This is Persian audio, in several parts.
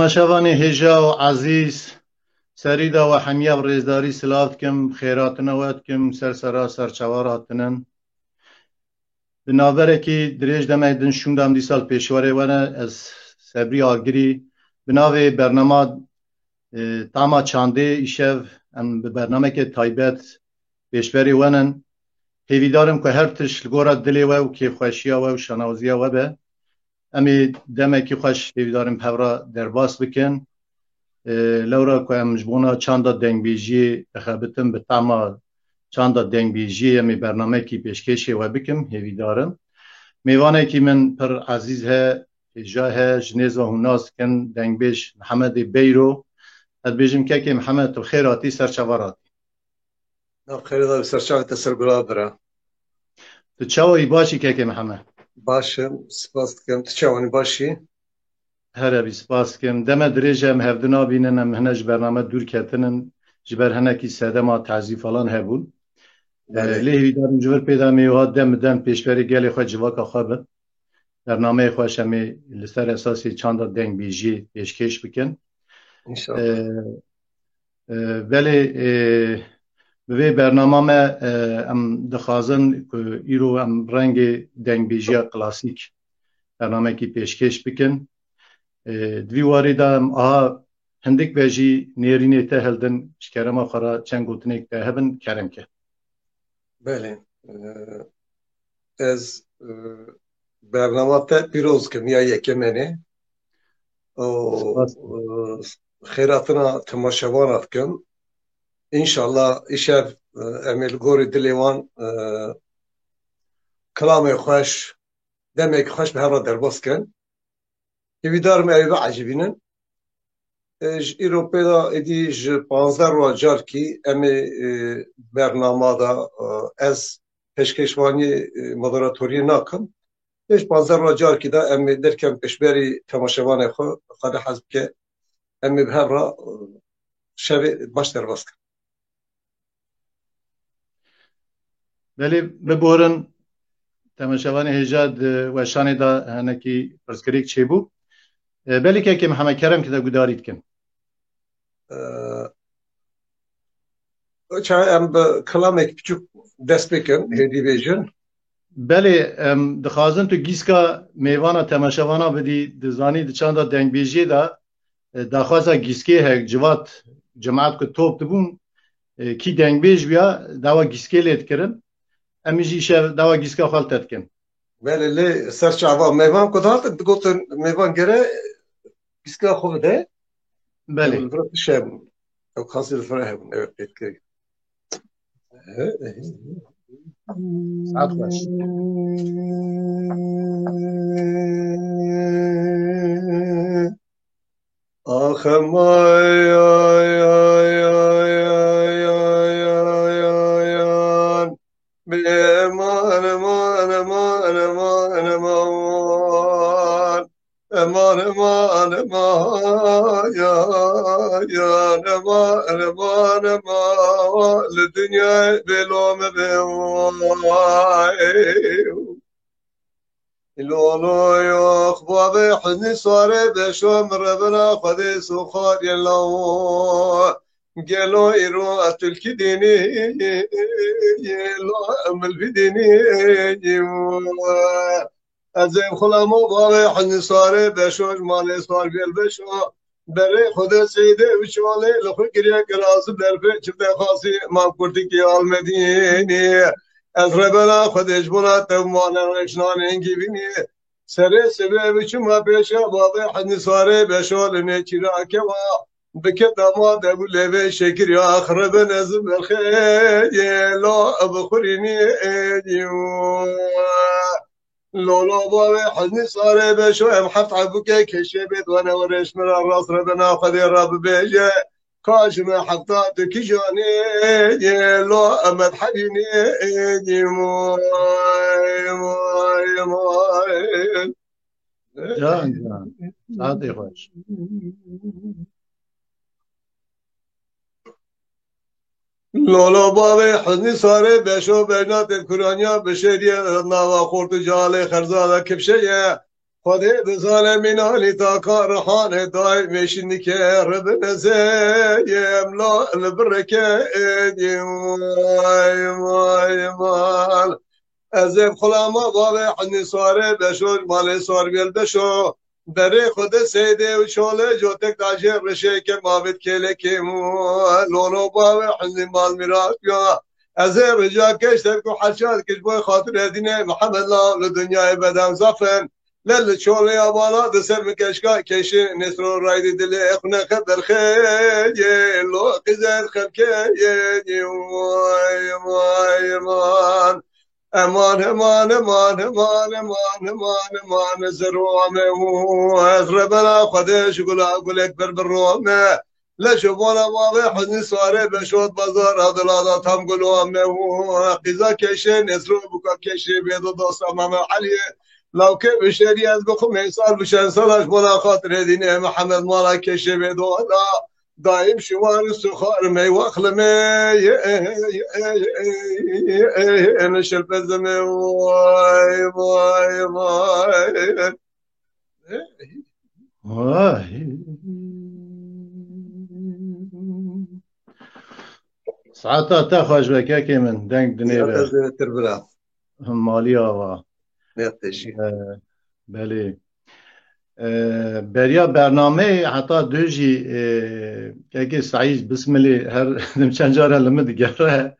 تماشاوان هجا و عزیز سریدا و حمیاب ریزداری سلاوت کم خیراتنا وید کم سرسرا سرچواراتنن بنابره که دریج دمه دن شوندام دی سال پیشواره ونه از سبری آگری بناوه برنامه تاما چانده ایشو ام به برنامه که تایبت پیشوری ونن هیویدارم که هر تش لگورا دلی و که خوشیا و شناوزیا و به امی دمه که خوش هیویدارم پورا درباس بکن لورا که ام جبونا چاندا دنگ بیجی بخبتم به تاما چاندا دنگ بیجی امی برنامه که پیشکشی و بکم هیویدارم میوانه که من پر عزیز ها جاه جنیز و هناس کن دنگ بیش محمد بیرو اد بیجم که محمد تو خیراتی سرچواراتی خیلی دارم سرچاوت سر برادره تو چاوی باشی که محمد باشم سپاس کم تو چاوانی باشی هر بی سپاس کم دم دریجم هفدنا بینن ام هنج برنامه دور کتنن جبر هنکی ساده ما تعزیف فلان هبون لیهی دارم جبر پیدا میوها دم پیشبری گلی خود جواکا خوابه برنامه خوش همی لسر اساسی چند دنگ بیجی پیشکش بکن انشاءالله ولی به برنامه ما ام دخوازن که ایرو ام رنگ دنگ بیجی کلاسیک برنامه کی پیشکش بکن دوی وارده ام آها هندک بیجی نیرینه ته هلدن شکرم آخرا چند گوتنیک ته هبن کرم که بله از برنامه تا پیروز کم یا یکمنه خیراتنا تماشاوانات کم انشالله ایشب امیل گوری دلیوان کلام خوش دمک خوش به هر درباس کن هیویدار می ایوه عجبینن ایرو پیدا ایدی ج 15 رو جار کی امی برنامه دا از پشکشوانی مدراتوری ناکم ایش 15 رو جار کی دا امی درکم پشبری تماشاوان خود حزب که امی به هر را شب باش درباس کن ولی ببورن تماشاوان هجاد و شانی دا هنکی پرسکریک چی بو بلی که محمد کرم که دا گدارید کن çay em kelamek küçük destekin hedi bejin. بله دخوازن تو گیسکا میوانا تماشاوانا بدی دزانی دچاندا دنگبیجی دا دخوازا گیسکی هک جوات جماعت کو توپ دبون کی دنگبیج بیا داوا گیسکی لیت کرن امیجی شev داوا گیسکا خالت etkin. Beli li ser çava meyvan kudat gotin meyvan gere biska xwe de بله ev vrat şeb ev khasir فرح evet etki. ساعت خوش آخ مای آی آی آی آی آی آی آی آی امان امان امان امان امان امان امان امان یا یا امان امان امان لدنیا بلوم بوای لولو يخ بابي حزني صاري بشوم ربنا خدي سخار يلو قالوا يرو أتلك ديني يلو أمل في ديني أزيم خلامو بابي حزني صاري بشوش مالي صار في البشو بري خدا سيدي وشوالي لخو قريا قراص برفي شبه خاصي ما كورتك يا المديني از ربنا خودش بنا تو مانا رشنان انگی بینی سره سبه چما پیشا بابا حد ساره بشول نچرا کوا بکت ما دبو لبه شکر یا اخرب نزم الخیر لا بخورینی لولا بابا حد ساره بشو ام حفت عبوك كشبت وانا ورش من الراس ربنا خذي رب بيجي كاش ما حطاتك جاني لو امد حبيني ماي ماي ماي جان جان ساعت خوش لولا بابا حزني صار بشو بينات الكورانيا بشرية ناوا خورت جالي خرزالة كبشية خدي بظالمين علي تاكا رحانة داي مشيني كرب نزيم لا البركة ماي ماي مال ازم خلاما بابا حزني صار بشو مالي صار بيل بشو دره خود سیده و شاله جوتک داجر رشه که ماوید کله که لولو باوی حزی مال میراث یا از رجا کشتر کو حشاد کش بوی خاطر ادینه محمد الله لدنیای بدم زفن لل شوله یا بالا دسر مکشکا کشی نسرو رایدی دل اخنه خبر خیلی لو قزر خلکه یه وای وای وای امان امان امان امان امان امان امان زرومه از ربنا خودش گلا گل اکبر برومه لشبونا واضح حزنی سواره بشود بازار عدلالا تام گلومه قیزا کشه نسرو بکا کشه بیدو دوست امام علی لو که بشری از بخم سال بشن سالش بنا خاطر دینه محمد مالا کشه بیدو دايم شوار السخار ما يوخلمي انا شرب الزمي واي واي واي وای ساعتا تا خوش بکه که من دنگ دنیوه تربلا مالی آوا نتشي بله بریا برنامه حتی دوجی که سعید بسم الله هر چند جاره لمه دیگره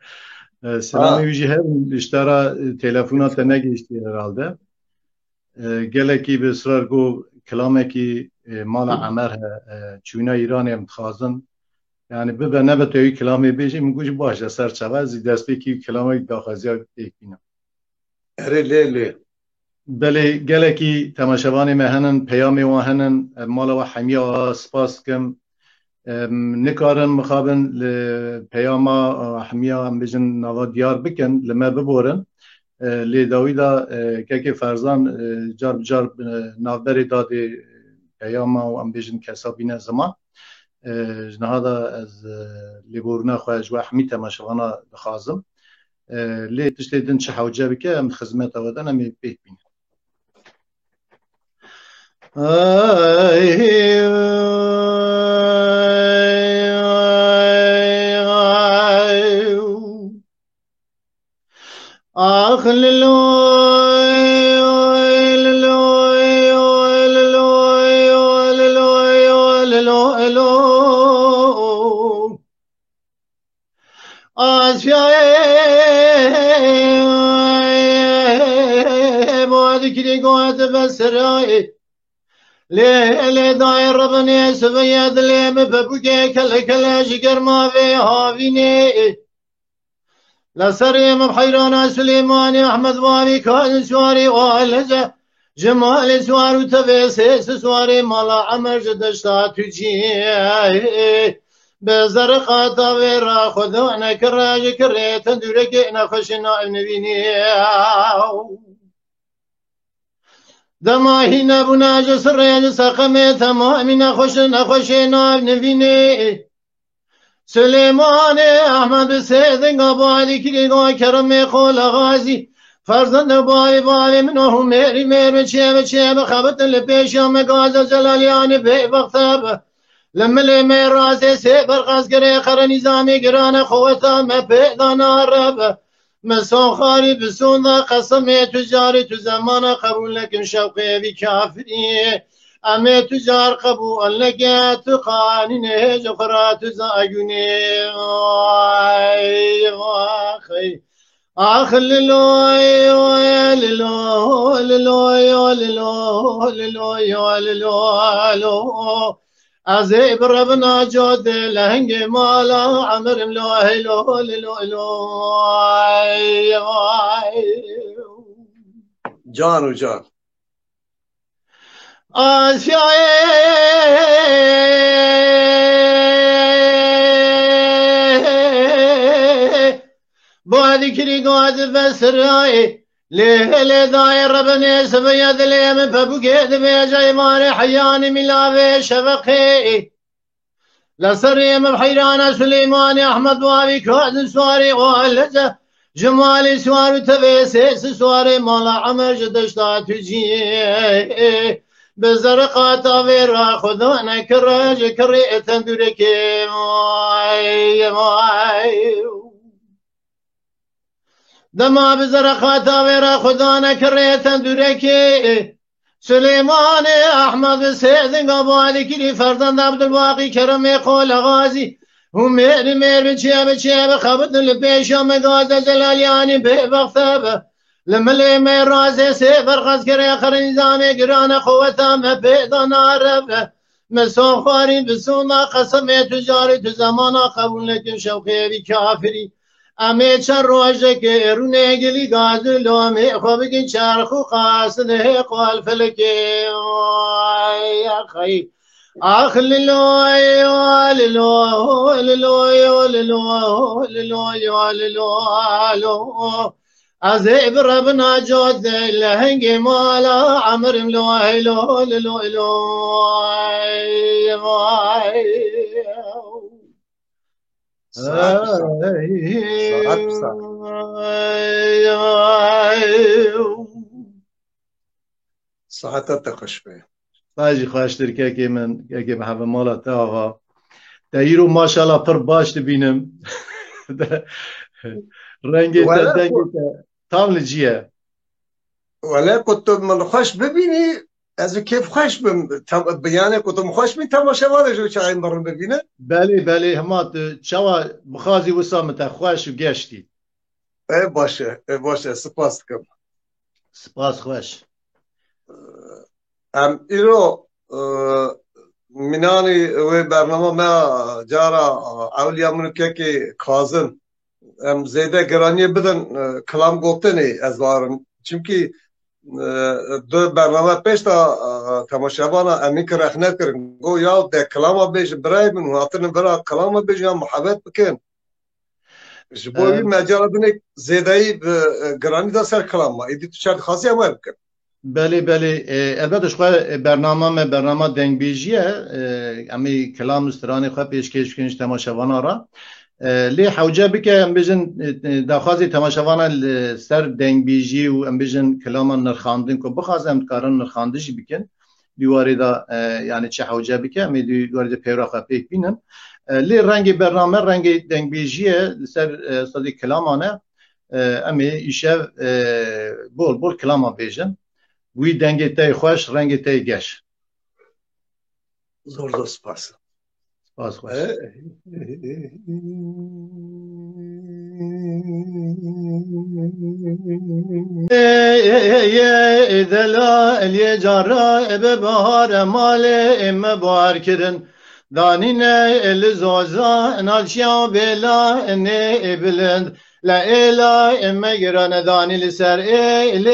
سلامی ویجی هر اشترا تلفونات نگیشتی herhalde گلکی به اصرار گو کلامه کی مال عمر چونه ایران هم تخازن yani به نه به توی کلامی بیشی میگوش باشه سر چوازی دست بکی کلامی داخازی ها دیکنم اره لیلی بله گلکی تماشاوانی مهنن پیامی و هنن مال و حمیا سپاس کم نکارن مخابن پیاما حمیا هم بجن نوا دیار بکن لما ببورن لی داویدا که فرزان جار نافبری دادی پیاما و هم بجن کسابین زمان جنهادا از لیبورنا خواهج و حمی تماشاوانا دخازم لی تشتی دن چه حوجه بکه هم خزمت آودن همی بیت بین ay آخ آسیای بعد کلی قوت بسرای لی دای ربنی سوید لی مببوگه کل کل جگر ما وی هاوینه لسریم بحیران سلیمانی احمد واری کان سواری والجه جمال سوار و تبیس سواری مالا عمر جدشتا تجیه بزر قاطا ویرا خدا نکراج کریت دورک نخشنا نبینی دماهی نبونا جسر یجس قمی تمامی نخوش ناب نبینی سلیمان احمد سیدن قبالی کلی قوی کرم قول غازی فرزند بای منو میری چه بخبت لپیشم گاز جلالیان بی بختب لملی میراز سی برقص گره خر نظامی گران خوتا مپیدا نارب مسون خاری بسون دا قسم تجاری تو زمان قبول لکن شوقی بی کافری امی تجار قبول لکن تو قانین جخرات زاگونی آخ للوی از بربنا جود لهنگ مالا عمر ملوه جان و جان آسیای بعد کلی قوت بسرای لی دای ربنی سبید لی من پبوگید بیجای مار حیان ملاوی شفقی لسریم بحیران سلیمانی احمد وابی کازن سواری والجه جمال سوار و تبیس سواری مالا عمر جدشتا تجیه بزر قاطا ویرا خدا نکراج کریت دورکی دما بزر خاطا ویرا خدا نکریتن دورکی سلیمان احمد سیدن قبالی کلی فرزند عبدالباقی کرم قول غازی هم میر بچه بخبت لپیشم گاز جلالیانی بی بختب لملی میراز سی فرقص گره خر نظامی گران قوتا مپیدا نارب مسون خواری بسون قسم تجاری تو زمان قبول لکن شوقی بی کافری امی چر روزه که رونه گلی گازلو امی خواب که چرخو قاصده قال فلکی خی آخ للوی از بربنا جود لهنگ مالا عمر ملوه ساعتت خوش به باجی خواهش در که من که به همه مالت آقا دایرو ماشاءالله پر باش بینم رنگی تام لجیه ولی کت من خوش ببینی از کیف خوش بیانه کتم خوش می تماشاوانه جو چه این برام ببینه بله همات چوا بخازی وسامت خوش و گشتی باشه سپاس کم سپاس خوش ام ایرو منانی و برنامه ما جارا اولیا منو که کازن ام زیده گرانی بدن کلام گفتنی از وارم چونکی دو برنامه پیش تا تماشاوانا امین که رخ نکرن گو یا ده کلام بیش برای من واتن برای کلام بیش یا محبت بکن جبوی مجال بینه زیده ای گرانی دا سر کلام ما ایدی تو شرط خاصی همه بکن بله البته خواه برنامه دنگ بیجیه امی کلام استرانی خواه پیشکش کنش تماشاوانا را لی حوجه بکه ام بیجن داخوازی تماشاوانا سر دنگ بیجی و ام بیجن کلاما نرخاندن که بخواز ام کاران نرخاندشی بکن دیواری دا یعنی چه حوجه بکه امی دیواری دا پیرا خواه پیک بینن لی رنگ برنامه رنگ دنگ بیجیه سر صدی کلامانه امی ایشو بول کلاما بیجن وی دنگی تای خوش رنگی تای گش زور سپاس سپاس خوش دلا الی جارا اب بهار مال ام بار کردن دانینه ال زوزا نالشیا بلا نه بلند لا الا ام گران دانی لسر ال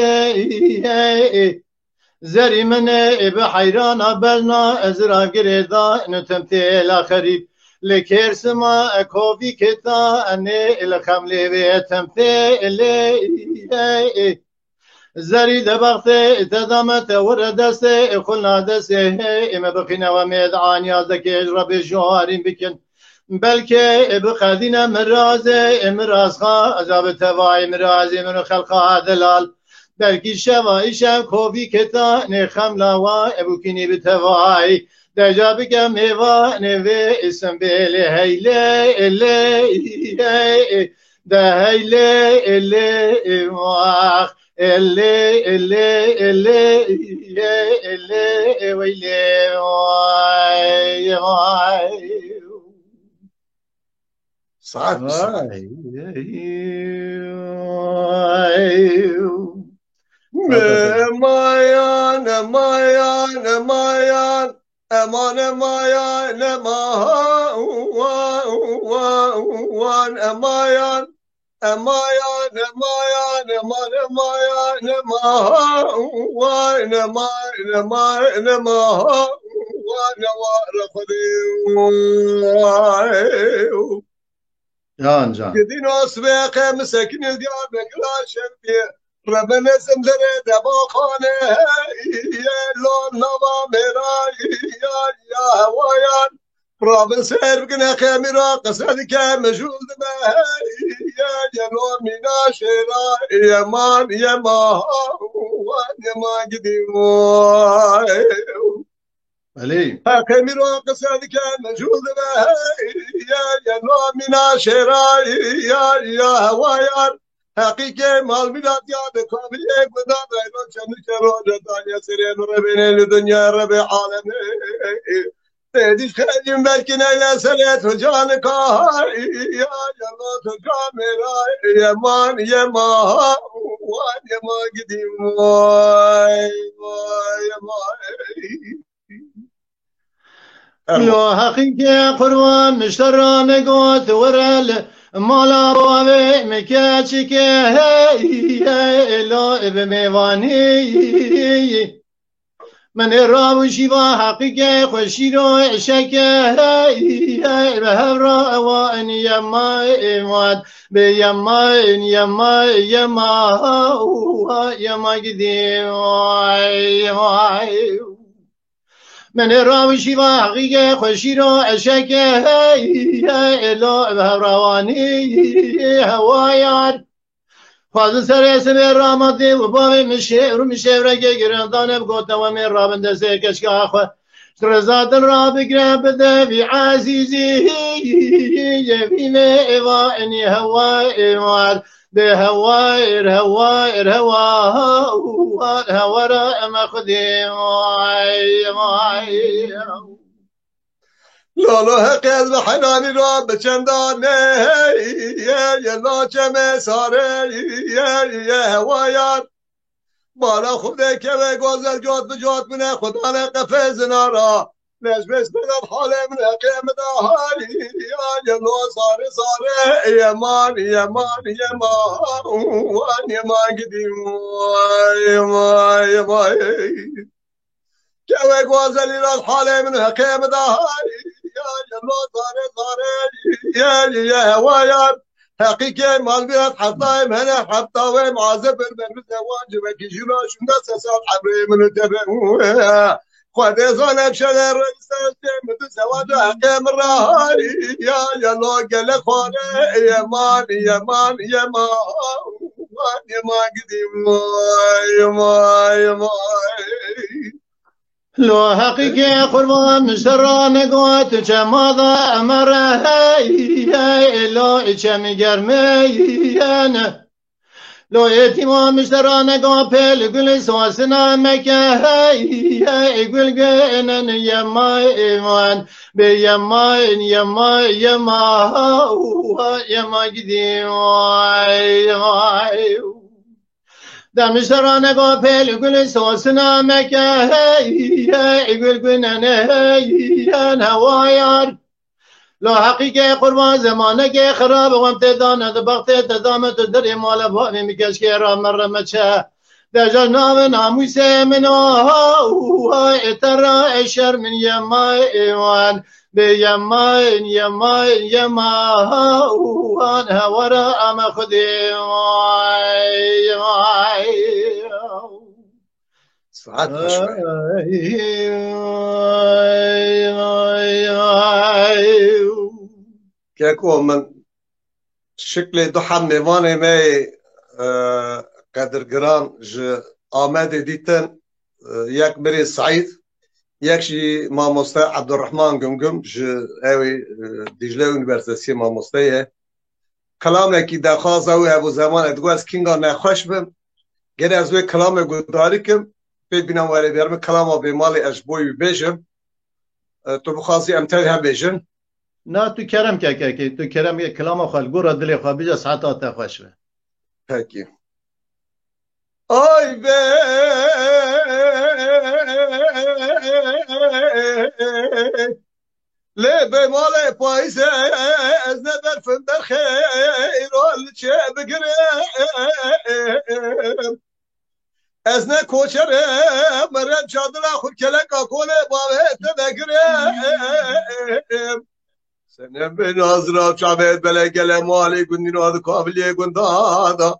زری من اب حیران بلنا ازرا گریدا نتمتیل خریب لکرس ما کوفی کتا انه الخمله و تمتیل زری دبخت تدامت ورد دست خلنا دست اما بخینا و میدعان یازدک اجرب جوارین بکن بلکه بخدین مراز امراز خوا عذاب توای مراز من خلقا دلال بلکی شوای شو کوبی کتا نخم لاوا ابوکینی بتوای دجا بگم میوا نوی اسم بیله هیله اله ده هیله اله واخ اله اله اله اله ویله وای وای ساعات بساعات مايان مايان مايان امان مايان وان مايان مايان مايان امان مايان وان مايان وان ورخدي جان جان يدين اسبق مسكن ديار بكلا شبيه ربنا سمدري دبا خانه يا لون نوا میرا يا هوايان رابن سير بكنا خميرا قصد كام مجود ما يا لون منا شيرا يا مان يا ما يا ما قديم علي خميرا قصد كام مجود ما يا لون منا شيرا يا هوايان حقیقه مال میداد یاد کامل یک بداد ایران چند کرده دنیا سرین رو بین دنیا رب عالمه دیدی خیلی belki neyle selet جان کار یا الله تو کاملا یمان یمان وان یما گدیم وای وای وای لو حقیقه قربان مشتران قوت ورل مالا بابي مكاتشك هي لا بميواني من الراب شيبا حقيقة خشيرو عشك هي بهبرا وان يما إماد بيما يما يما يما قديم من الراوشي حقيقة خشيرو عشك هي لا بهبرواني هوايار فاز سر اسم رامدي وبابي مشي رجع جرندان بقوتا ومن رابن دسي كشكا خو رزاد الراب قرب ذبي عزيزي في ما اني هواي بهواير هواير هوا ما خدي لولو حقیقت به حنانی را به چندانه یه لاچمه ساره یه هوایان بالا خوده که به گذر جات به جات منه خدا نقفه زنارا نجمش بدم حاله من حقیم دهاری یه لو ساره ساره یمان گدیم که به گذری را حاله من حقیم دهاری يا يا هوايات حقيقة مال بيت حطايم هنا حطاوي معذب بالبرد واجب كيجينا شو الناس سال حبري من الدبر خد زون بشدر مد زواج حقيم الراهي يا لو قال خانه يا مان قديم يا لو حقيقة قربان مشتران قوت جماذا أمره هاي لو إجمي قرمينا لو يتيما مشترانه قابل قل سواسنا مكه هاي قل قنن يما إيمان بيما يما يما يما قديم در مشترانه قابل قل سواسنا مكه هاي قل قنن هوايار لا حقیقه قربان زمانه که خراب و امتدانه ده بغت تدامت در مال بانی میکش که را مرمچه در جناب ناموس من اترا اشر من یما ایوان به یما یما یما وان هورا ام خودی ساعات خوشبه كاكو من شكل دوحة ميواني ماي قدر قران ج آماد ديتن ياك بري سعيد ياك شي ماموستا عبد الرحمن قمقم ج اوي دجلة يونيفرسيتي ماموستا كلامه كي دخواز اوي ابو زمان ادواز كينغا نخوش بم گره از وی كلامه قداري كم بيد بنا واري بيرم كلامه بمالي اجبوي بيجم تو بخاصي امتل هم بيجن نه تو کرم که تو کرم یک کلام خال گورا دل خوا بجا ساعت آتا خوش به پکی آی به لی به مال پایزه از ندر فندر خیرال چه بگره از نه کوچره مرد چادر خود کلک آکوله باوه تبگره سنم به ناظرات شعبت بله گله مالی گندین آد کابلیه گندادا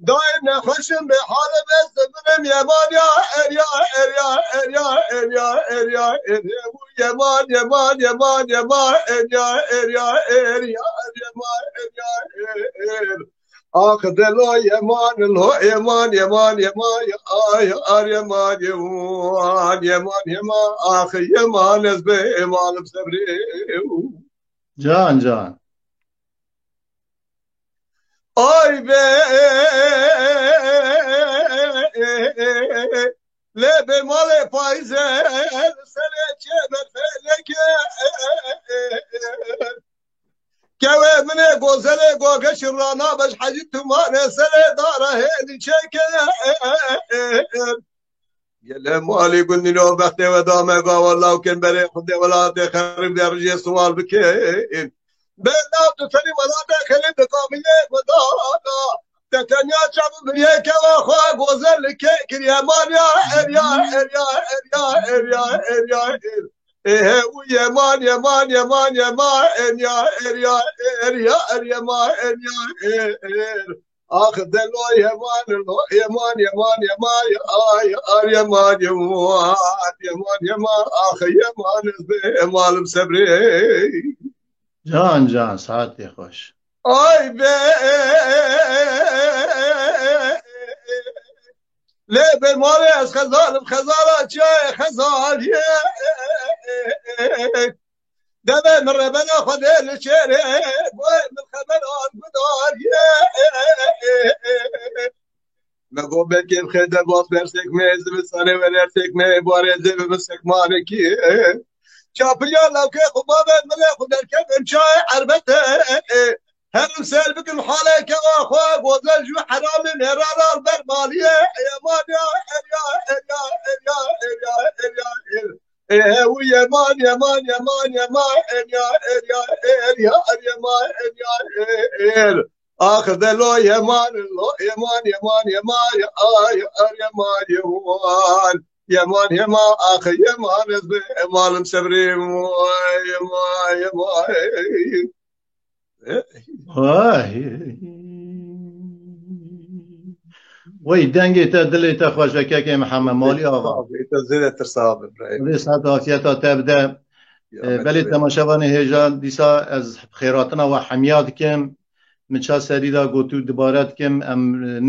دایم نخوشم به حال بست برم یمان یا اریا اریا اریا اریا اریا اریا یمان یمان یمان یمان اریا اریا اریا یمان اریا آخ دلو یمان لو یمان یمان یمان آر یمان یمان یمان یمان آخ یمان از به ایمان بسبری جان جان آی به لب مال پایزه سر چه بفلکه که من گوزل گوگش رانا بش حجی تومان سر داره هیدی چکه گله مالی گندینو بخته و دامه گا والله کن بره خود ولاد خرم درجه سوال بکن بنا تو تری ولاد خلی دکامیه گدانا تکنیا چاب بریه که و خواه گوزل که کریمان یا اریا اریا اریا اریا اریا او یمان یمان یمان یمان اریا اریا اریا اریا اریا آخ دلو یمان لو یمان یمان یمان آر یمان یمان یمان یمان آخ یمان به مالم صبری جان جان ساعت خوش آی به لب مال از خزانم خزانه چه خزانیه دبه من ربنا خده لشره بوی من خبر آن بداریه مگو بکیم خیده باز برسک میز بسانه و رسک می باره زیب مسک مانکی چاپلیا لوکه خبابه ملی خودر کم انشای عربته هرم سال بكم حالك واخوك وظل جو حرام نهران البرماليه يا مان يا يا مان يا مان يا مان يا مان يا مان يا اخذ له يا مان يا مان يا مان يا مان يا مان يا مان يا مان اخ يا مان مال مسبري يا مان يا مان وی دنگی تا دلی تا خوشکه که محمد مالی آقا زیده ترساب وی ساعت آفیت ها تبده بلی تماشاوان هیجان دیسا از خیراتنا و حمیاد کم مچا سریدا گوتو دبارت کم ام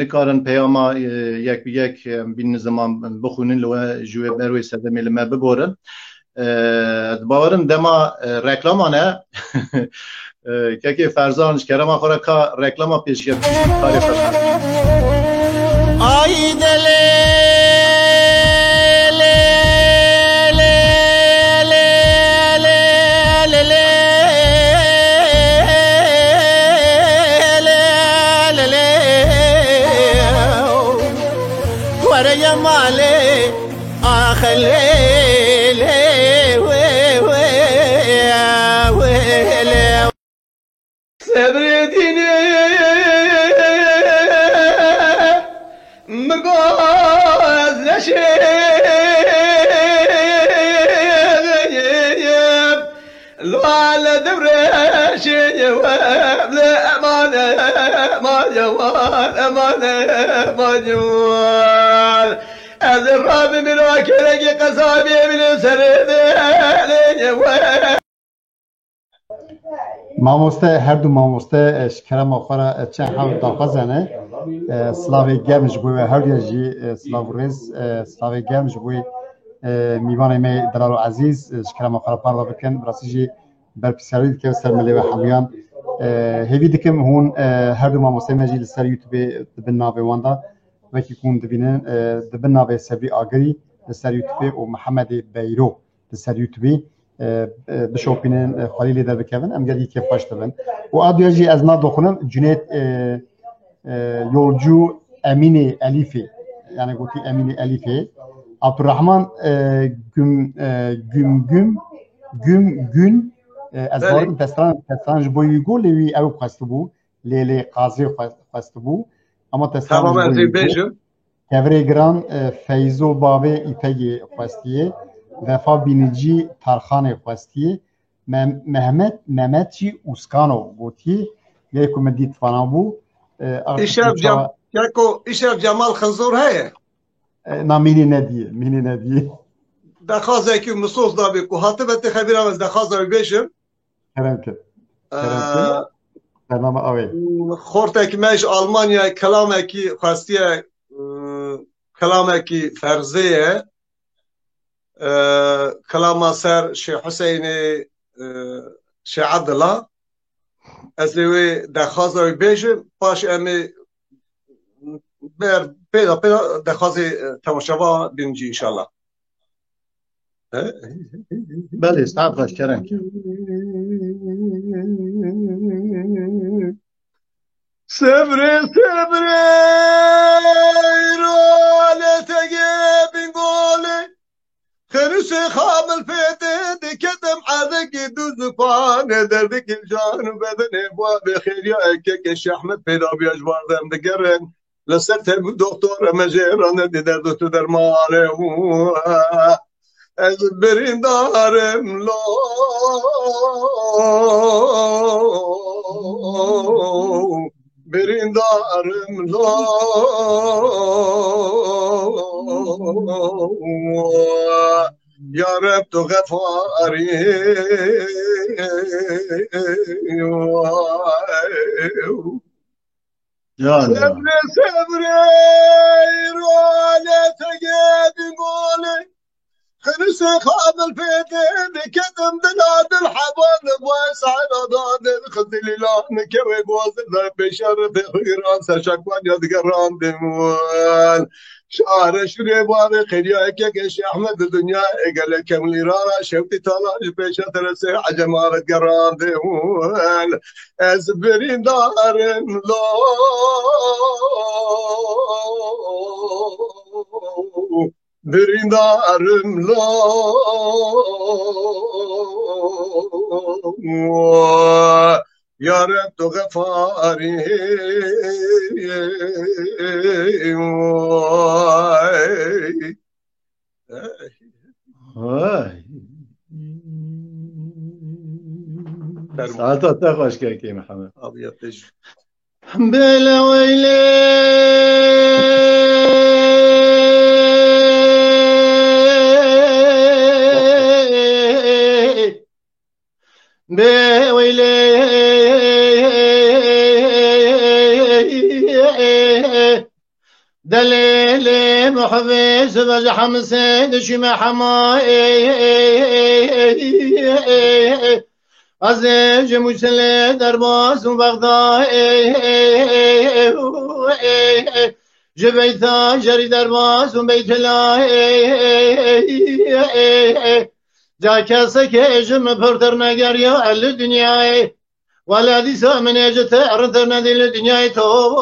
نکارن پیاما یک بیک بین زمان بخونین لو جوه بروی سدمی لما ببورن باورم دما رکلامانه که فرزانش کرم آخر که رکلام پیش کرد کاری فرزان آی دل ورا مالي خليلي صبر ديني مقاز نشيب لو على دبر شيب لا أمانة ما جوال أمانة ما جوال از راب من وكرك قصابي من سرد مامۆستا هەردوو مامۆستا شکرە ماخۆرە چەند حەوت داخوازانە سلاوی گەرمش بووی هەردێژی سلااو ڕێز سلاوی گەرمش بووی میوانەی مێ دەلال و عەزیز شکرە ماخۆرە پارڵە بکەن بڕاستیژی بەرپرسیاری دکە سەر ملێوە هەمویان هێوی دکم هون هەردوو مامۆستای مەژی لەسەر یوتیوبێ دبن ناوێ واندا وەکی کوون دبینن دبن ناوێ سەبری ئاگری لەسەر یوتیوبێ و محەممەدی بەیرۆ لەسەر یوتیوبێ بشوفين خليل إذا بكذا أم قال كيف فاشتبن وأديجي أزناد دخلنا جنيت يولجو أميني أليفي يعني قلت أميني أليفي عبد الرحمن جم أزبار تستران جبوي يقول لي أو قصبو لي قاضي قصبو أما تستران كبري جران فيزو بابي إيتاجي قصتيه وفا بینجی ترخان خواستی مهمتی اوسکانو بودی یه کمدی تفانابو ایشب جمال خنزور هیه نه مینی ندیه دخوازه که مصوص دابی که حاطبت خبیرم از دخوازه بیشم کرم کرد برنامه آوی خورته که میش آلمانیا کلامه که خواستیه کلامه که فرزیه كلام سر شيخ حسين شيخ عبد الله أزلي دخازة بيجي باش أمي بيدا دخازة تماشوا بنجي إن شاء الله. بله استعفاش كرنك. صبري روالي تجيب نقولي خرس خامل فيتي كدم عذق دوز فان دردك الجان وبدن ابواب خير يا كيش احمد بيدا بيجبار دم دقرن لسرت دكتور مجيران دي درد درمانه از برین دارم لو برین دارم لو یا رب تو غفاری صبر روالت قاعد قولي خلص خاب الفيدين كدم دلاد الحبان واسع ضاد الخزل لان كوي بوز بشر بخيران سشكوان يذكران دموان شعر شريبان خيرياك كش احمد الدنيا قال كم ليرا شوتي طلع بيش ترسي عجمار قران دموان اسبرين دار لو برینdarım lo ya Rab tu gafari ساعتها تخش كي محمد ابيض تج بلا ويلي بويلي دليل محفز بزحم سيد شما حماي از جموسل درباز و بغداد جبیتا جری درباز و بیت الله جا کسی که جم پرتر نگر یا ال دنیای ولادي سامن يجت أرثنا دل الدنيا تو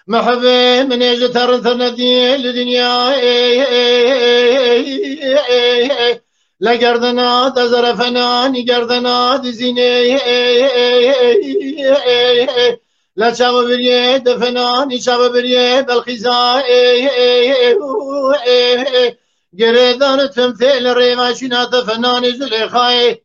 محبي من يجي ترثنا دي الدنيا لا قردنا تزرفنا نقردنا دزيني لا شاب بريه دفنا نشاب بريه بالخزاء قردان تمثيل ريماشنا دفنا زليخاي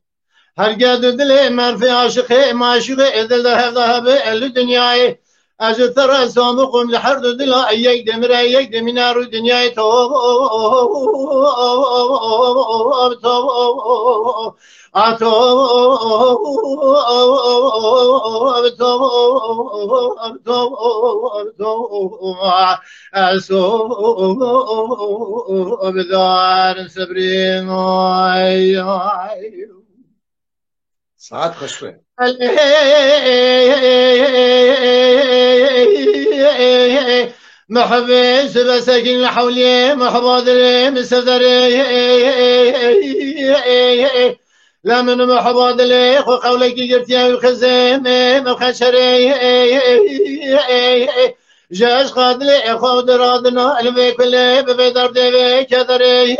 هرقد دل مرفي عاشق معشوق دل ذهب الدنيا أجل ترى سامقهم لحرد دلا أيك دمر أيك دمنار الدنيا توب ساعات خشبه محبي سبسكين لحولي محبادري مسدري لا من محبادري قولك جرتيا الخزيم مخشري جاش قادلي خود رادنا البيك اللي ببدر دبي كدري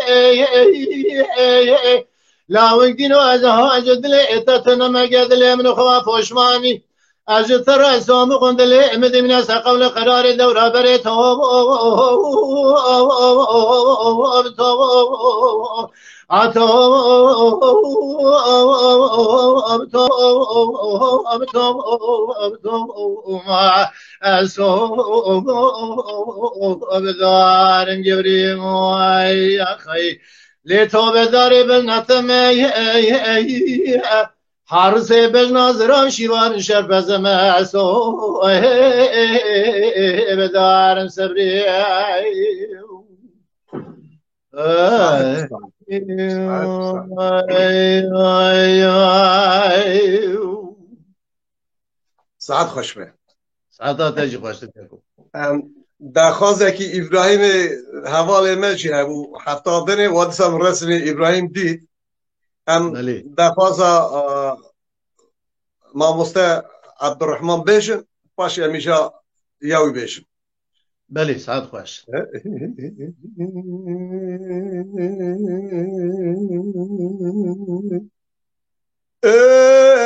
لا وقتنا أزها أجدلي إتتنا مجدلي من خواف وشماني أجد ترى سامق دلي مدي من قول قرار دورة بريت لتوب داری بنتمه حرس بجنازران شیوان شرپزم عصو بدارم صبری ساعت خوشبه ساعت تجی خوشت تکو دخوازه که ابراهیم حواله ملچی هبو هفتادن وادسم رسمی ابراهیم دید ام دخوازه ماموسته عبدالرحمن بیشن پاش همیشه یاوی بیشن بله ساعت خوش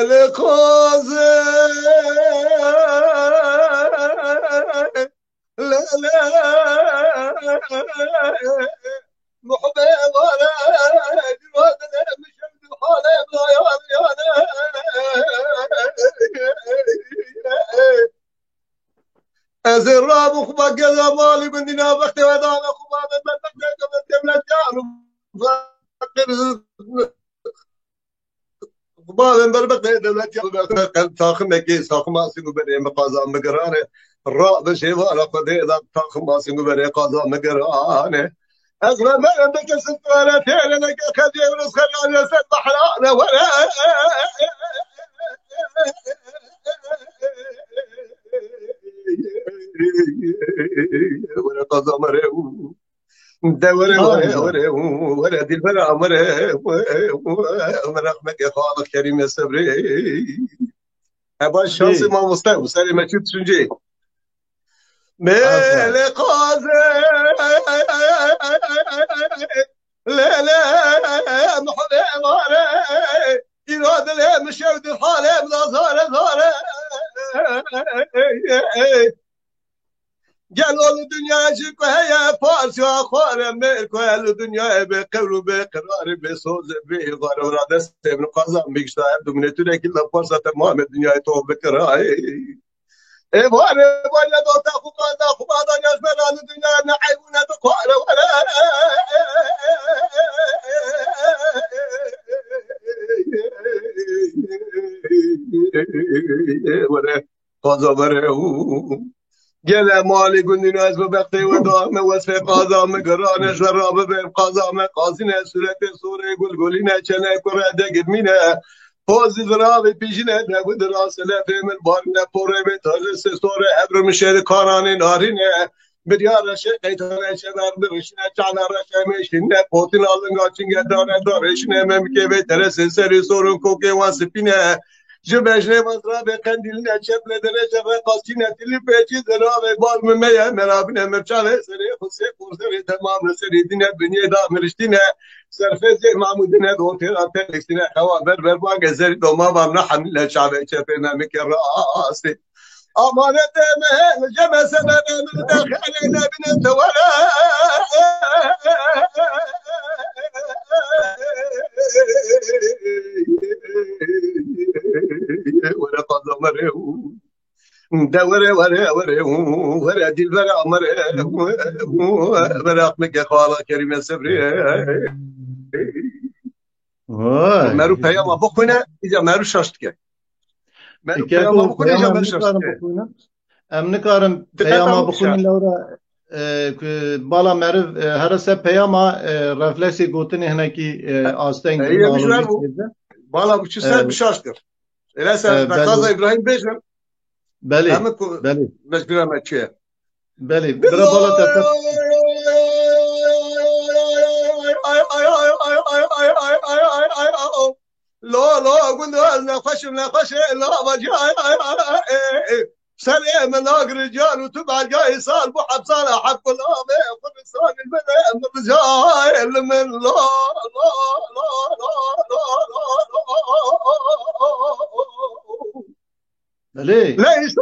القازه لا لا محبة ولا جواد مش حالة أزرع مخبأ كذا مالي من دينا بخت ودانا خبأ من تملك جانو فقر خبأ من بربخت دولت جانو تاخم نكي ساخم أسيقو بني مقازا مقرانه الرأب بشيبه على قدي إذا تاخم أسيقو بني قازا مقرانه أصلا ما عندك سنتوالة فعلا لك خدي ونسخر عن يسد بحرانا ولا ولا قضى مريو ولا دي الفرع مريو مرحمك يا خالق كريم يا صبري أبا الشانس ما مستوى سالي ما شفت شنجي ملقازي لا لا محبي مالي يراد لي مشود الحالة من زارة قالوا الدنيا جيك وهي فارس وأخوار أمريكا قالوا الدنيا بقول بقرار بصوز بغار وراد استبن قازم بيشتا يبدو من تلك كل فرصة تمام الدنيا توب بكراي وانا دوتا خبادا خبادا يزمران الدنيا نعيبنا بقوار ولا قضا بره گل مالی گندین از ببختی و دام وصف قضا مگران جراب به قضا مقازین صورت سوره گلگلینه چنه کرده گرمینه پوزی درابی پیشینه نبود راسله فیمن بارنه پوره به تاج سستوره ابرم شهر کارانه نارینه بریار رشه قیتانه شبر برشنه چانا رشه میشینه پوتین آلنگا چنگه دانه دارشنه ممکه به ترس سری سورون کوکه واسپینه جبهه مصرف قندیل نشب نداره جبهه قاسی نتیلی پیچی درابه بال میه مرابینه مرچاله سری خسی پرسری تمام سری دینه بنیه دا مرشتینه سرفز معمودینه دوتی رابطه لکسینه خوابر برباگ زری دوما بامنا حمله شعبه چپه نمیکر راستی امانت من جمع سبب من داخل نبین تولا ولا قضا مره دوره وره دل برا مره براق مگه خالا کریم صبری مرو پیام بخونه اینجا مرو شاشت که مرو پیام بخونه اینجا مرو شاشت که ام نکارم پیام بخونی لورا بالا مرو هر سه پیام رفلسی گوتنی هنکی آستین بالا بچه سر بشاشتر الاسه قضا ابراهیم بجم بله بله بس برام چیه بله برا بالا تفت لا قلنا نخش لا وجاي سلام لاق رجال وتبع جاي صال بو حب صالح حق الله فرسان المنام الرجال من لا بله ليس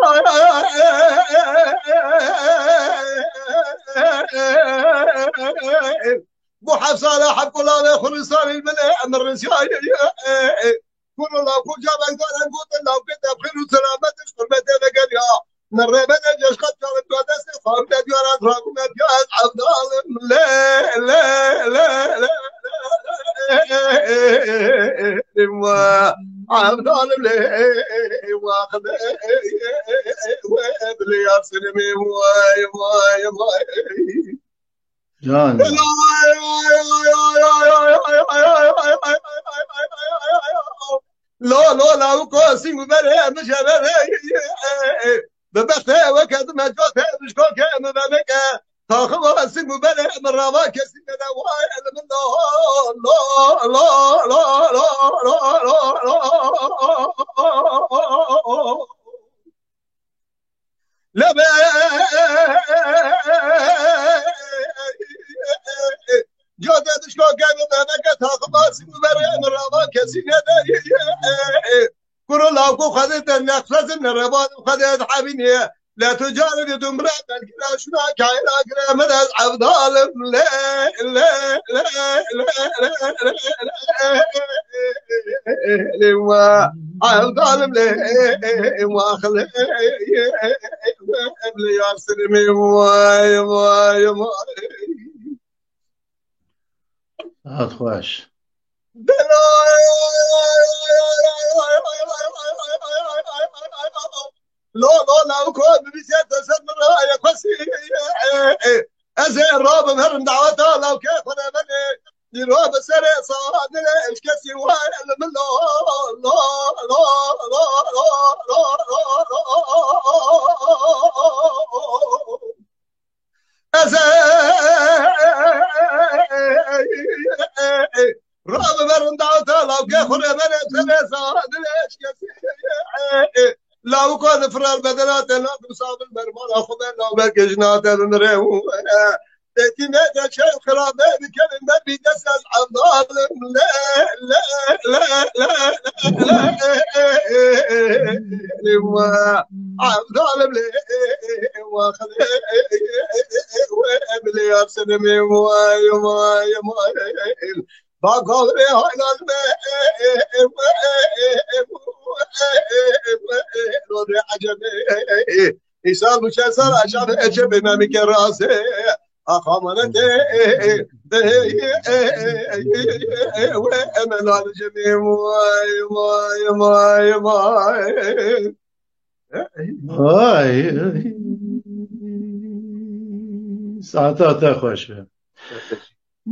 بو حب صالح حق الله فرسان المنام الرجال كل الله كل جاب قال نقول الله كده بخير وسلامتك حرمته بقال يا نربنا جش قد كانت قدس خارج ديارات راكم يا عبد الله لا ما عبد الله لا واخذ وابلي يا سلمي واي جان لا وكوسي وبره مش بره ببخته وكذا ما جوته مش كوكه ما بك تاخذ واسي وبره من رواك سي دواي من لا جوده دشكو كان بك تاخذ واسي وبره من رواك سي كل الله كو خذت النخلة النربات وخذت حبيني لا تجارد دمرة الكلا شنا كاينا كرامد عبد ظالم لا عبد ظالم ما خلي ابلي يا سلمي واي هات خوش لا كون بيزيد زاد من رايه كسي ازي الراب مهرم دعوته لو كيف انا بني يروب سري صاد ايش كسي واي من راب مهرم دعوته لو كيف انا بني سري صاد ايش كسي لو كان فرار بدلات لا تصاب المرمى اخذ لو بركجنات النرو تيمات شيء خراب بكلمه بيدسس عبد لا عبد الله واخذ وابلي سلمي واي باقاله هایلان به رود عجبه ایسال بچه سال عشان عجبه ممی راسه أخامنت و أملان جميع ماي ماي ماي ماي وای ساعتات خوش به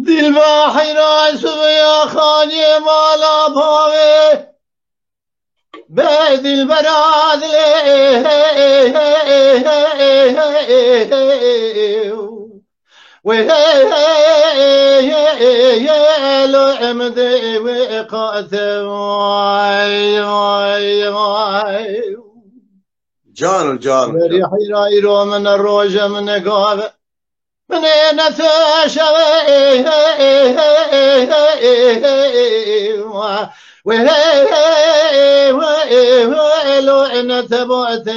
دل با حیران سویا خانی مالا پاوه به دل براد لو عمد وقات واي واي واي جانو جانو ريحي رايرو من الروج من قابه من نتشوي لو ان تبعت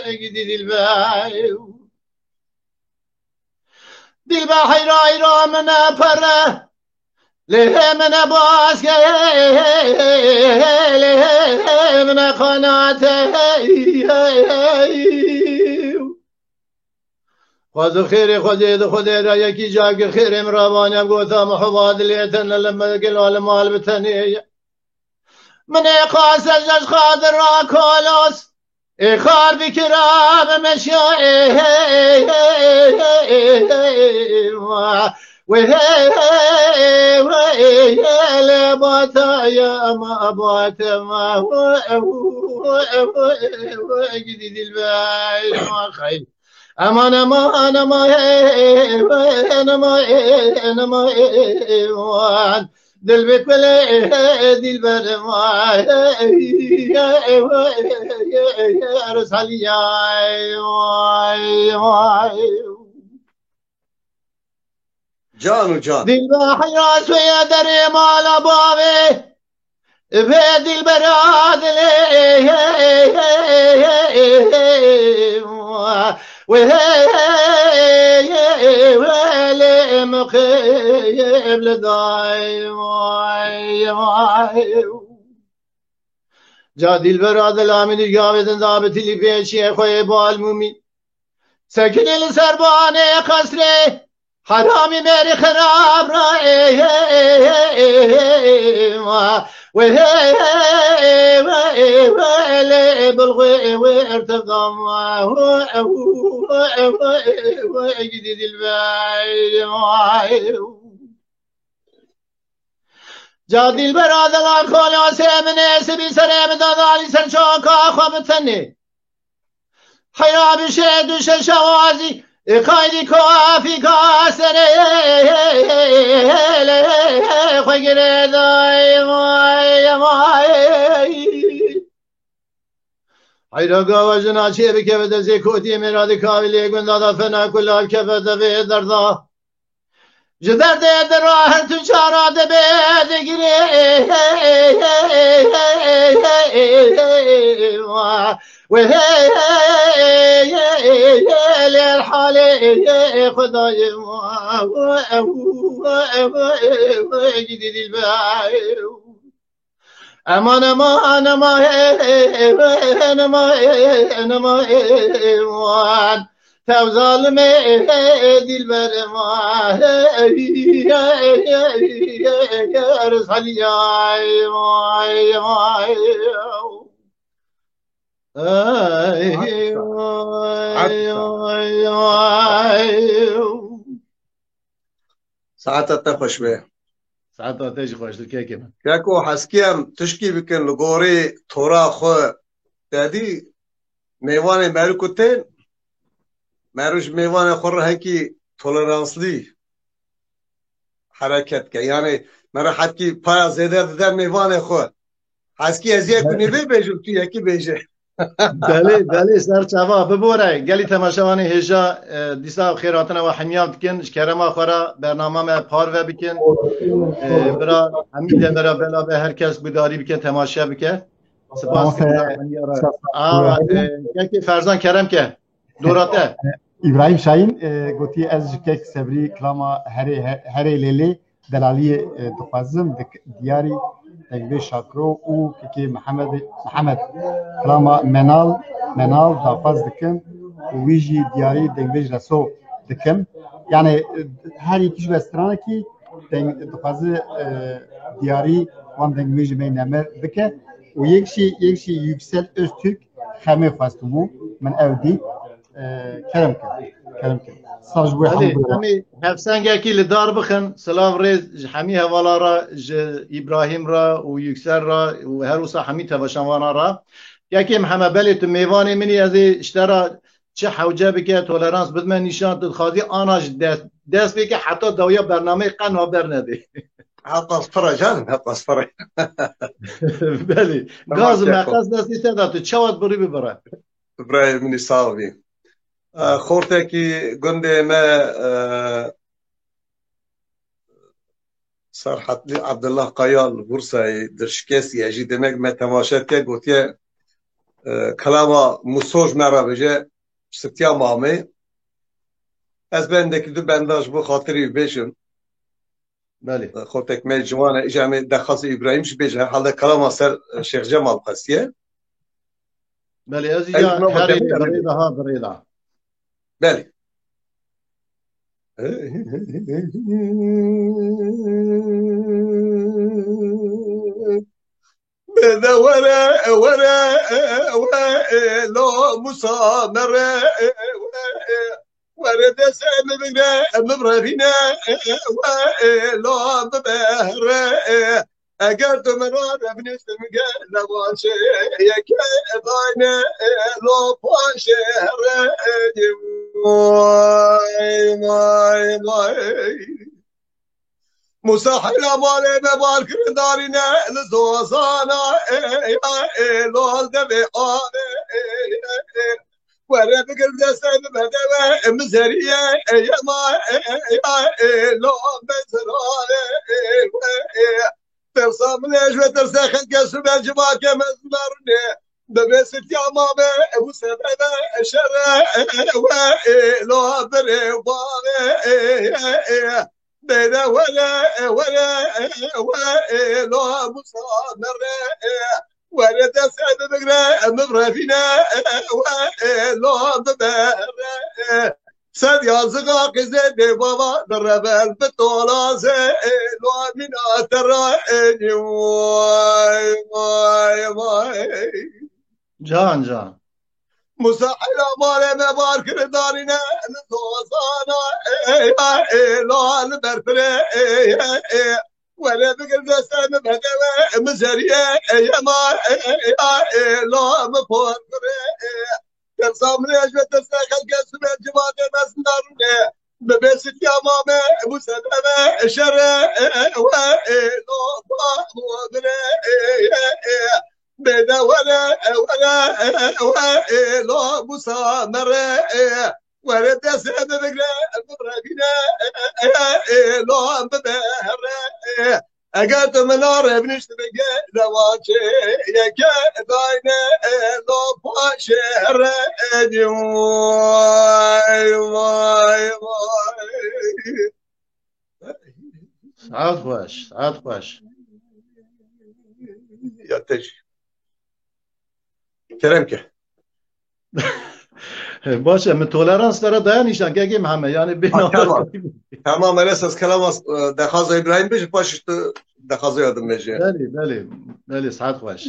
جديد الباي دل بحر رايرو من فره ليه من باس ليه من قناته خود خير خود را يكي جاك خير امرابان يبقوتا محباد ليتن لما قلوا المال بتنية من اقاس الجش خادر راكولوس اخار بكرام مشيا لباتا يا ما بات ما جديد الباي ما خير امان اما انا ما انا ما انا ما دل بكله دل بر ما يا رسال يا جانو جان دل بحراس ويا دري مال بابي في دل براد وهي مقيم لداي جا دل براد الامن جاوید ضابط اللي بيشي خوي بالمومي سكن السربان قصري حرامي ميري خراب رأي وهي بالغي وارتقم جديد الباي جادي البراد الأرخول ياسمني سبي سرم دادالي سنشوكا خبتني حيرا بشيد شوازي قايدي كوافي كاسري خير داي ماي حيرا قواجنا شي بكبد زيكوتي مراد كاولي قندا فنا كل الكبد في دردا جدر ده دراه تجارة بدقري وهي للحالي خداي جديد الباي امان انا ما انا ما انا ما تو ظالمه دل بر ما رسال ساعتت خوش به ساعت آتش خوش که کنم كاكو حسكيم تشكي بكن لغوري تورا خو دادي ميوان مالكوتين ماروش ميوان خور هكي تولرانسلي حركت كي يعني مرا حكي بايا زيادة ده ميوان خو حسكي ازيا كوني بيجو تو يكي بيجي بله سر چوا ببوره گلی تماشاوانی هجا دیسا خیراتنا و حمیات کن کرما خورا برنامه ما پار و بکن برا همین برا بلا به هر کس بداری بکن تماشا بکن سپاس که فرزان کرم که دوراته İbrahim Şahin gotiye ez ji kek sebrî klama herê lêlê delaliyê dixwazim diyarî Tekbê Şakro û kekê Mihemed klama menal daxwaz dikim û wî jî diyarî dengbêj reso dikim. Yani her iki ji westranekî dixwaze diyarî wan dengbêjê me nemir bike û yek jî Yüksel Öztürk xemê xwestibû min ew dît kerem kir. Saj bu همي هفسنگکی لدار بخن سلاف ريز همي هوالا را إبراهيم را ويكسر را وهروسا همي تفشنوانا را يكي محمد بلي تميواني مني ازي اشترى چه حوجه بكه تولرانس بدمن نشان تدخادي آناش دست بكه حتى دوية برنامه قنوة برنده حق اصفره جانم حق اصفره بلي غاز مقص دستی تدا تو چواد بری ببره إبراهيم مني صاوي خورتكي قندي ما صرحت لي عبد الله قيال بورصة درشكاسي اجي دماغ ما تماشات كي قلت يا كلاما مسوج مرة بجا ستيا مامي از بندك دو بنداش بو خاطري بيشم بلي خورتك ما جوانا اجامي دخص إبراهيم شو بيجا حالا كلاما سر شيخ جمال قاسية بلي ازي هاري بريدة ها بريدة بلي بدا ورا لو مسامر ورد سام بغنا مبرفينا لو ببهر اقرت مراد ابن سمقا لواشي يا كاظانا لو باشر ماي مساحل مالي ببارك دارنا لزوزانا لول دبي ورا بقل دسم بدوى مزرية يا ما لو بزرانة ترسم ليش وترسخ القسم الجماعة مزمرني ببست يا ماما ابو سبب شرع لو بري بينا ولا لو مصامر ولا تسعد بقرا مبرا فينا لو ببر سد يا زقاق زيد بابا درب البطولة لو من أتراني واي جان مساحل مالي مبارك دارنا نزوزانا لا البرفري ولا بقل دسم بدوى مزرية يا ما لا مفرفري ترسم ليش وترسخ القسم الجماعة مسنرني ببست يا ماما مسبب شرع لا مفرفري بدا ولا لا مسامر ولا تسعد بقرا بقرا لا ببهر اقعد منار بنشت بقى زواجي يا كداين لا باشر واي سعاد خوش يا تجي کرم باشه من تولرانس داره داyanışan که همه یعنی بنا تمام اساس کلام دخاز ابراهیم بشه باش تو دخاز یادم میشه بله سعد خوش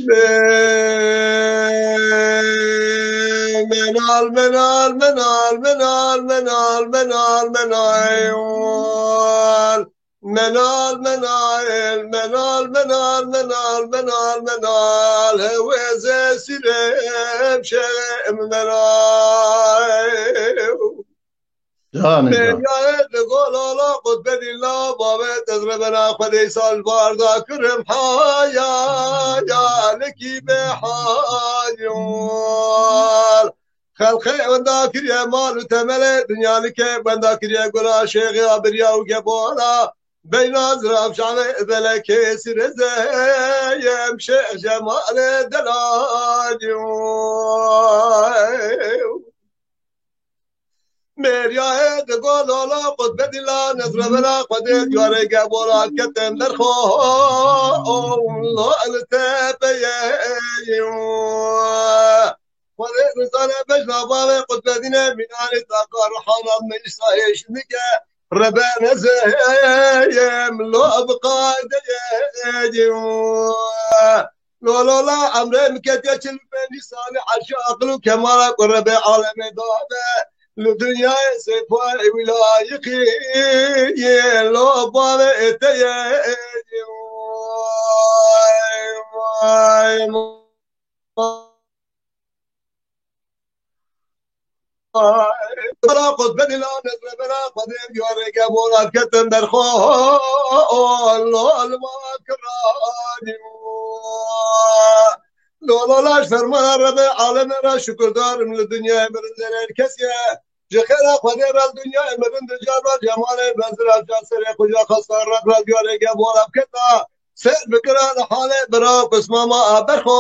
منال وزا سلام شام منال جان يا تقول لا قد بدي الله بابا تضربنا خدي سال باردا كرم حيا يا لكي بحايل خلقي ونداكر يا مال وتملي دنيا لك ونداكر يا قلا شيخ يا بريا وقبولا بين أزراب شعبي بلك يسر زي شيخ جمال دلالي مريا تقول لا قد بدلا نظر بلا قد جاري قبولات كتم درخو الله التبيين ولد رسالة بجنا بابا قد بدنا من آل تاقر حانا من إسرائيش نكا ربنا زيم لو أبقى ديجي لا لا لا عمري مكتيا شلفني صالح عشاقلو كمالا قرب عالم دابا لدنيا سفاي ولايقي لو بابا اتيا قد بدل نزل بلا قديم يوريك ابونا الكتم درخو الله المكراني لولا لاش فرمان ربي عالم را شكر دار من الدنيا مرندن الكسية جخيرا قدير الدنيا مرند جامع جمال بنزل الجاسر خجا خسر رب را يوريك ابونا بكتا سير بكران حالي برا قسمة ما أبرخو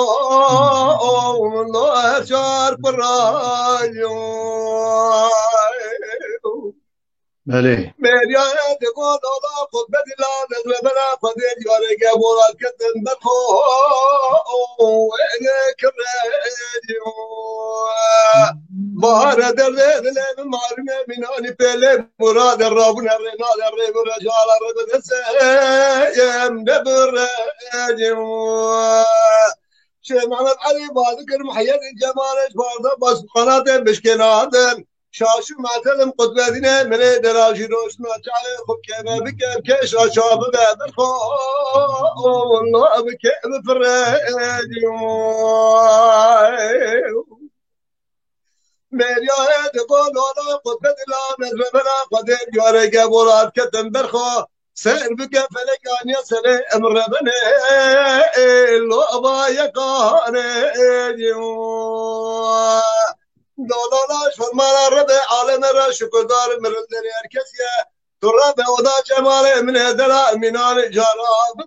من الله شار برايو بله مريا تقول الله قد بدلا نزل بلا قدير يوريك ابونا الكتن برخو وإليك الراديو بار درد لم معلومة من أني بلي مراد الرابون الرنال الرب الرجال الرب السيم نبر شيء معنا علي بذكر محيط الجمال بارد بس قناة بشكنات شاشو معتلم قطبتنا من دراجي روشنا تعالى خب كما بك كيش أشاب بابرخو والله بك بفراديو مريا تقول لا قد بدلا نزل بلا قدير يوريك ابولات كتم برخو سير بك فلك ان يسري امر بني لو ابا يقاني لا شرمان ربي عالم را شكر دار من الدنيا الكسية ترى ودا جمال من هدلا منان جراب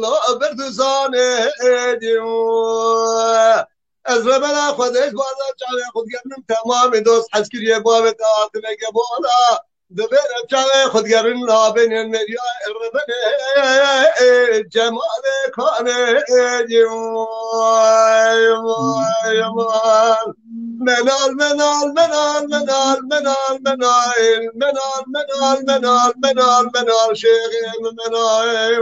لا بردزاني أزربنا خدش بازار چاله خود گرنم تمام دوست عسکری باب تاعت لگه بالا دبیر چاله خود گرن لابن المریا ربنا جمال کانه منال منال منال منال منال منال منال منال منال منال منال شيخ منال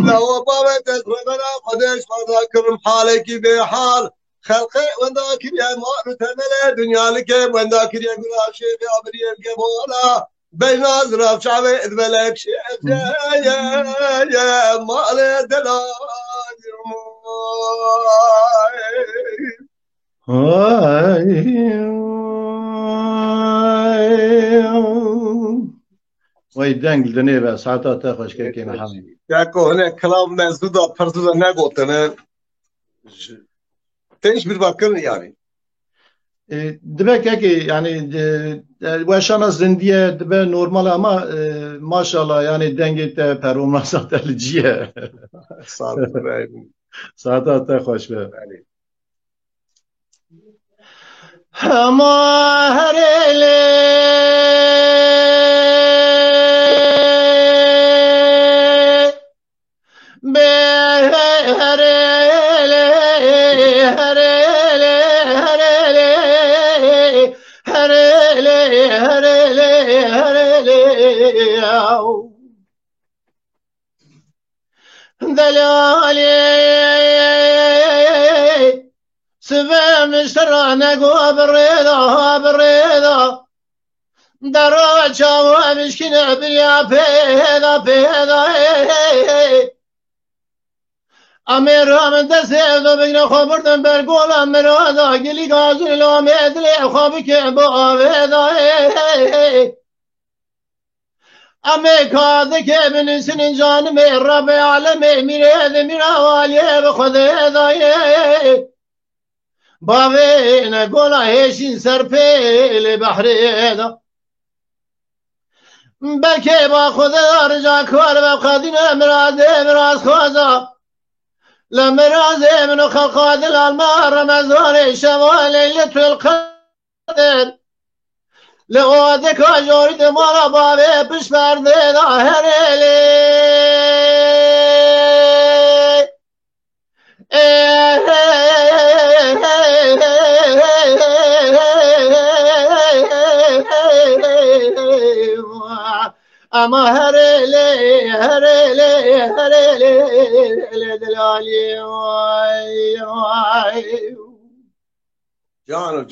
لو بابت ربنا قديش فذاكر حالك بحال خلقي وذاكر يا مار تملا دنيا لك وذاكر يا قول شيخ يا بريم قبولا بين أزرف شعبي إذ بلك شيخ يا مال دلال وای دنگ دنه به ساعتا تا خوش که محمد یکو هنه کلام مزدودا پرزودا نگوتنه تنش bir bakın yani. Dibek ki yani başana zindiye dibe normal ama maşallah yani dengete performansat elciye. Sağ olun. Saata ta hoş be. Ama herele دلالي سفهم سرنا قوى بالرضا دراجة ومشكلة بيا بيضا أمير من تسيد بقنا خبرتن برقولا مرادا قلي قازل لو ميدلي خابك بابيضا أمي كاذك ابن سن جان من رب عالمي مريد من أوالي بخذ بابين قولا هيشين سربيل بحريدا بلكي باخذ رجع كوار بقادنا مراز خوازا لمراز من خلقاد الألمار رمزان شوال ليلة القدر لغاده کجاری دمارا بابه پیش برده داهرلی اما هرلی هرلی هرلی دلالی وای وای جان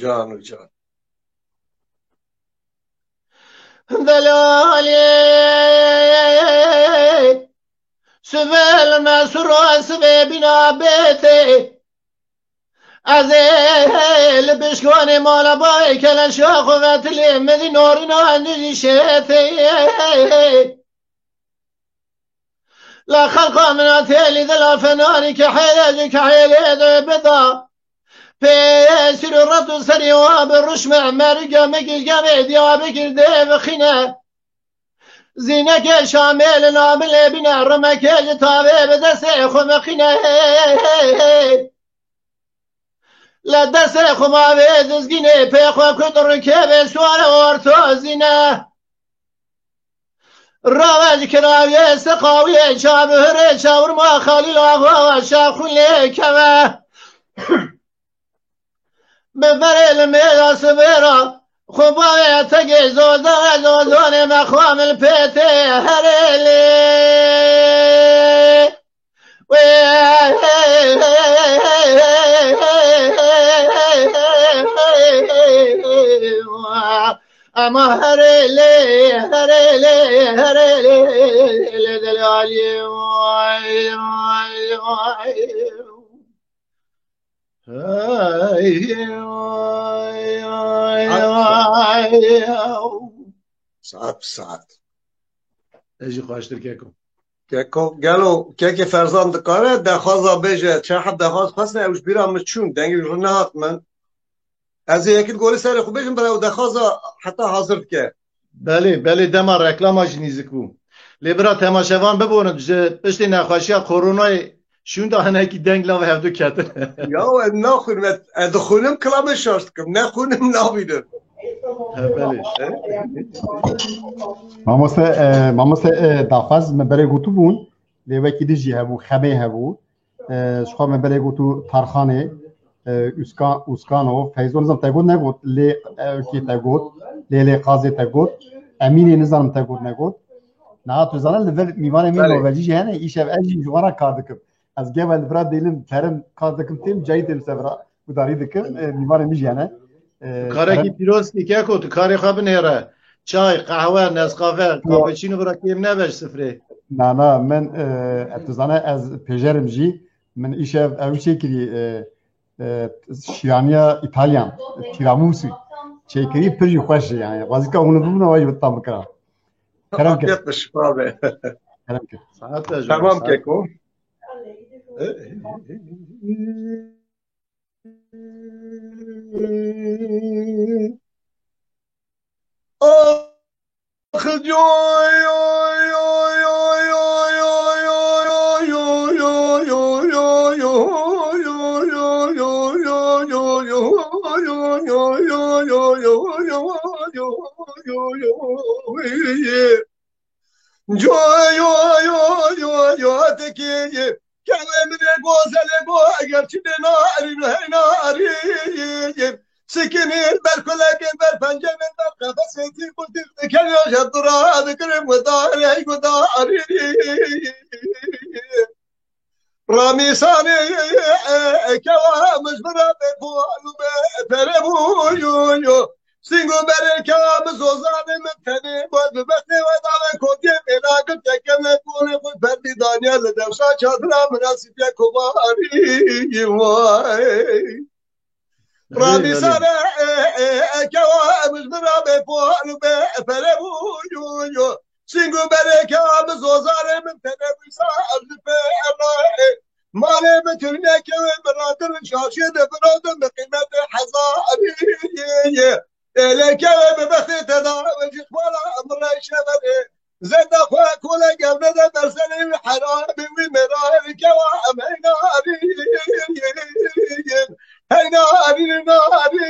دلالی سبل مسرور سبه بنا بیتی از اهل بشکوان مالا بای کلن شاخ و وطلی مدی نورنا اندی شیطی لا خلق من اتیلی دل فنانی که حیله دو بدا پیسیر رد و سری و برش معمر گمگی گمه دیا بگرده بخینه زینک شامل نامل بنا رمکه تابه بدست خمخینه لدست خماوه دزگینه پیخوا کدر که به سوال ارتو زینه راوج کراوی سقاوی چابهره چاور ما خالی لاغوا شاخون لیکوه ببره المیراس بیرا خوبای تگی زودان مخوام الپیته هرلی اما هرلی هرلی هرلی دلالی وای وای وای ساعت اجي خواشتر كيكو گلو که فرزان دکاره دخوازا بیجه چه حد دخواز خواستن اوش بیرام چون دنگی رو نهات من از یکی گوری سر خوب بیجم برای دخوازا حتی حاضر که بله دما رکلاماش نزدیک بو لیبرا تماشاوان ببونن پشت نخواشی کرونا شون دهنه کی دنگ لا هفدو کته یا نخونم دخونم کلام شاست کم نخونم نابیدم بله ماموسه داخواز مبره گوتو بون لیوه کی دیجی هبو خبه هبو شخوا مبره گوتو تارخانه اسکانو فیزون نظام تگود نگود لی کی تگود لی قاضی تگود امینی نظام تگود نگود نه تو زنان لول میوان مین نوروژی یعنی ایشب اجی جوارا کار دکم از گوال برا دیلم ترم کار دکم تیم جای تیم سفرا وداری دکم میوان میج یعنی کاری کی پیروز کی که تو کاری خواب نیره چای قهوه نسکافه کاپوچینو برا کیم نبش سفره نه من اتزانه از پیجرم جی من ایشب اوچه کری شیرانیا ایتالیان تیراموسو چیکری پرجی خوشه یعنی واسه که اونو ببینم وای بتام کرا کرم که بشپابه کرم که تمام که کو آخ جوی سكنين بالكلاك بالبنجم بالقفصتي قلت كان يشد راد كرم وداري رامي ساني كوامش برابي فوالو بربو يو سينغو بري كوامش وزاني من تاني بود ببتني ودانا كودي بلاك تكمل كوني بود بردي دانيا لدوشا چادرا مناسب يا كواري واي رامي ساني كوامش برابي فوالو بربو يو سينغو بري كوامش وزاني من تاني بسال بلاي مالي بترنك برادر شاشة برادر بقيمة حزاري لك ببخت تداوج ولا أمر شبابي زد أخوك ولا قبل درسني حرام ومرارك وأميناري Hey nari nari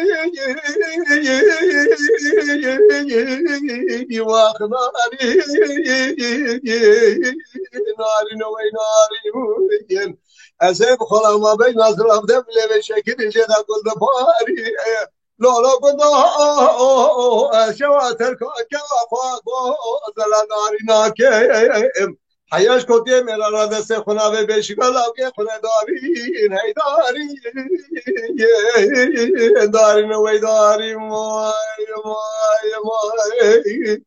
Vah nari Nari way nari Ezeb kholama bey nazır avdem leve şekil ceda kulda bari Lola kuda şevater kaka fago zala nari nakem حیاش کوتی میرا را دست خنا به بشکل که خنا داری هی داری داری نوی داری مای مای مای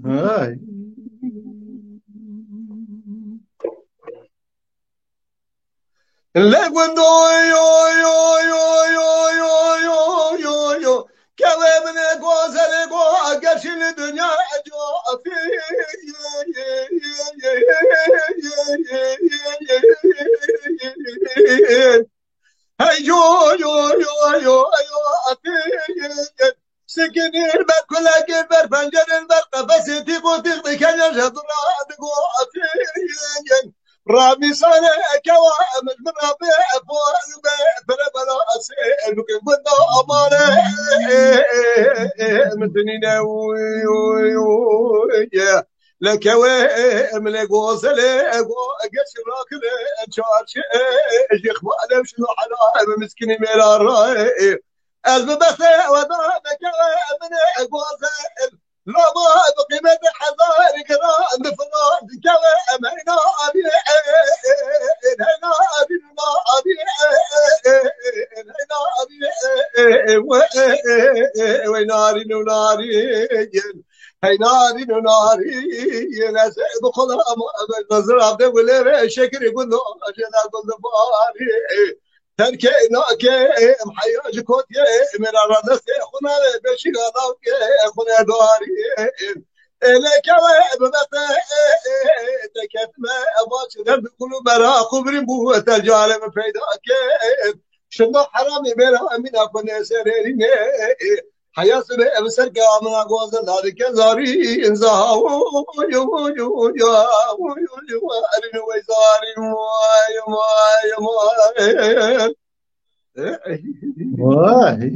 هاي لگوندو یو یو یو یو یو یو یو یو که من گوزل گو گشل دنیا جو افی hey yo yo yo yo yo افی سکنیر بر کلاگیر بر پنجرین بر قفسی تیگو تیگ بکنر جدرا دگو افی رامي صانع كوامل من ربيع فوز بلا أسئل ممكن كنا أمانة مدنينا لك من غوزل قش راكل شارش شيخ ما شنو حلا مسكين ميلا راي البث ودانك من غوزل لا ما بقيمة حذار كرام بفراد كلام هنا أبي هنا أبي هنا أبي وناري ناري هاي ناري ناري ناس بخلا نظر عبد ولا شكر يقول له أجل أقول له باري تركي ناكي محياج كوتي من الردس خنا بشي غضاك خنا داري لك ببت تكتم أباش درب كل برا خبري بو تجعل من فيداك شنو حرامي برا من أكون سريري حياة سبع بسر كامنا قوز ذلك زاري إنزاه يو يو يو يو أرين ويزاري ماي ماي ماي واي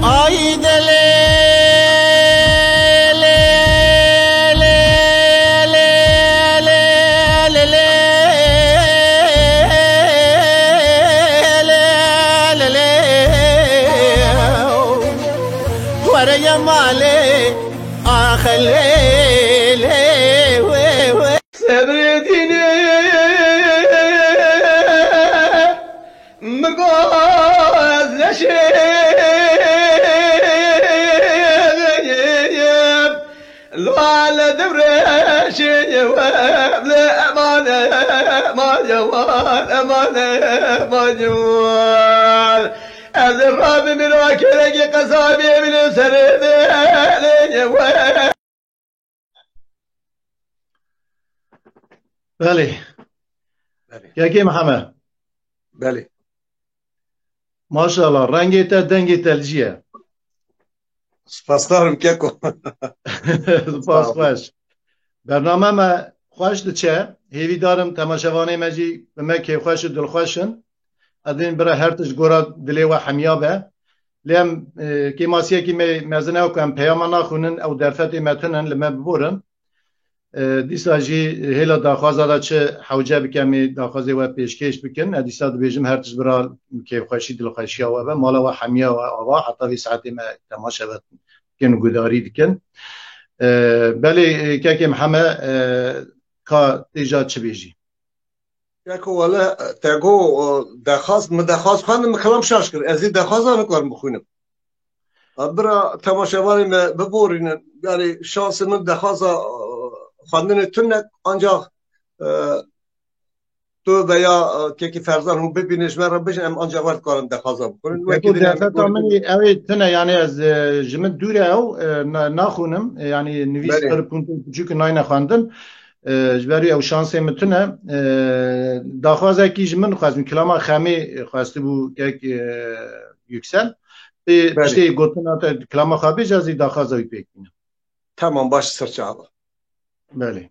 ay dele ورا مالي اخلي سبرتني مقاز لشيب لو على دبرش لا أمانة ما جوال أمانة ما جوال الراب من واكلك قصابي من سرد بله كاكي محمد بله ما شاء الله رنگی تا دنگی تلجیه سپاسدارم کیکو سپاس خوش برنامه ما خوش دچه هیوی دارم تماشاوانه مجی به ما که خوش دل خوشن ادین برای هرتش گورا دلی و حمیابه لیم که ماسیه که مزنه وکم پیامانا خونن او درفت متنن لما ببورن دیسا جی هلا داخوازا دا چه حوجه بکمی داخوازی و پیشکش بکن دیسا دا بیجم هرتش برا که خوشی دل خوشی و مالا و حمیا و آوا حتی وی ساعتی ما تماشا بکن گداری دکن بله که محمد که تیجا چه بیجی کیکو ولی تگو دخواست خواندم کلام شاش کرد ازی دخواست نکارم بخونم برا تماشاوانی ببورین یعنی شانس من دخواست خواندن تونه آنجا تو veya که فرزان هم ببینش من را بشن آنجا وقت کارم دخواست بکنن وکی درفت آمنی اوی تنه یعنی از جمد دوره او نخونم یعنی نویس پر پونتو بچوک نای نخواندن جبری او شانس متونه داخوازه کی جمن خواستم کلاما خمی خواسته بو که yüksel İşte gotuna klama xabi jazî daxwaza wî pêk bîne. Tamam baş serçava. Belê.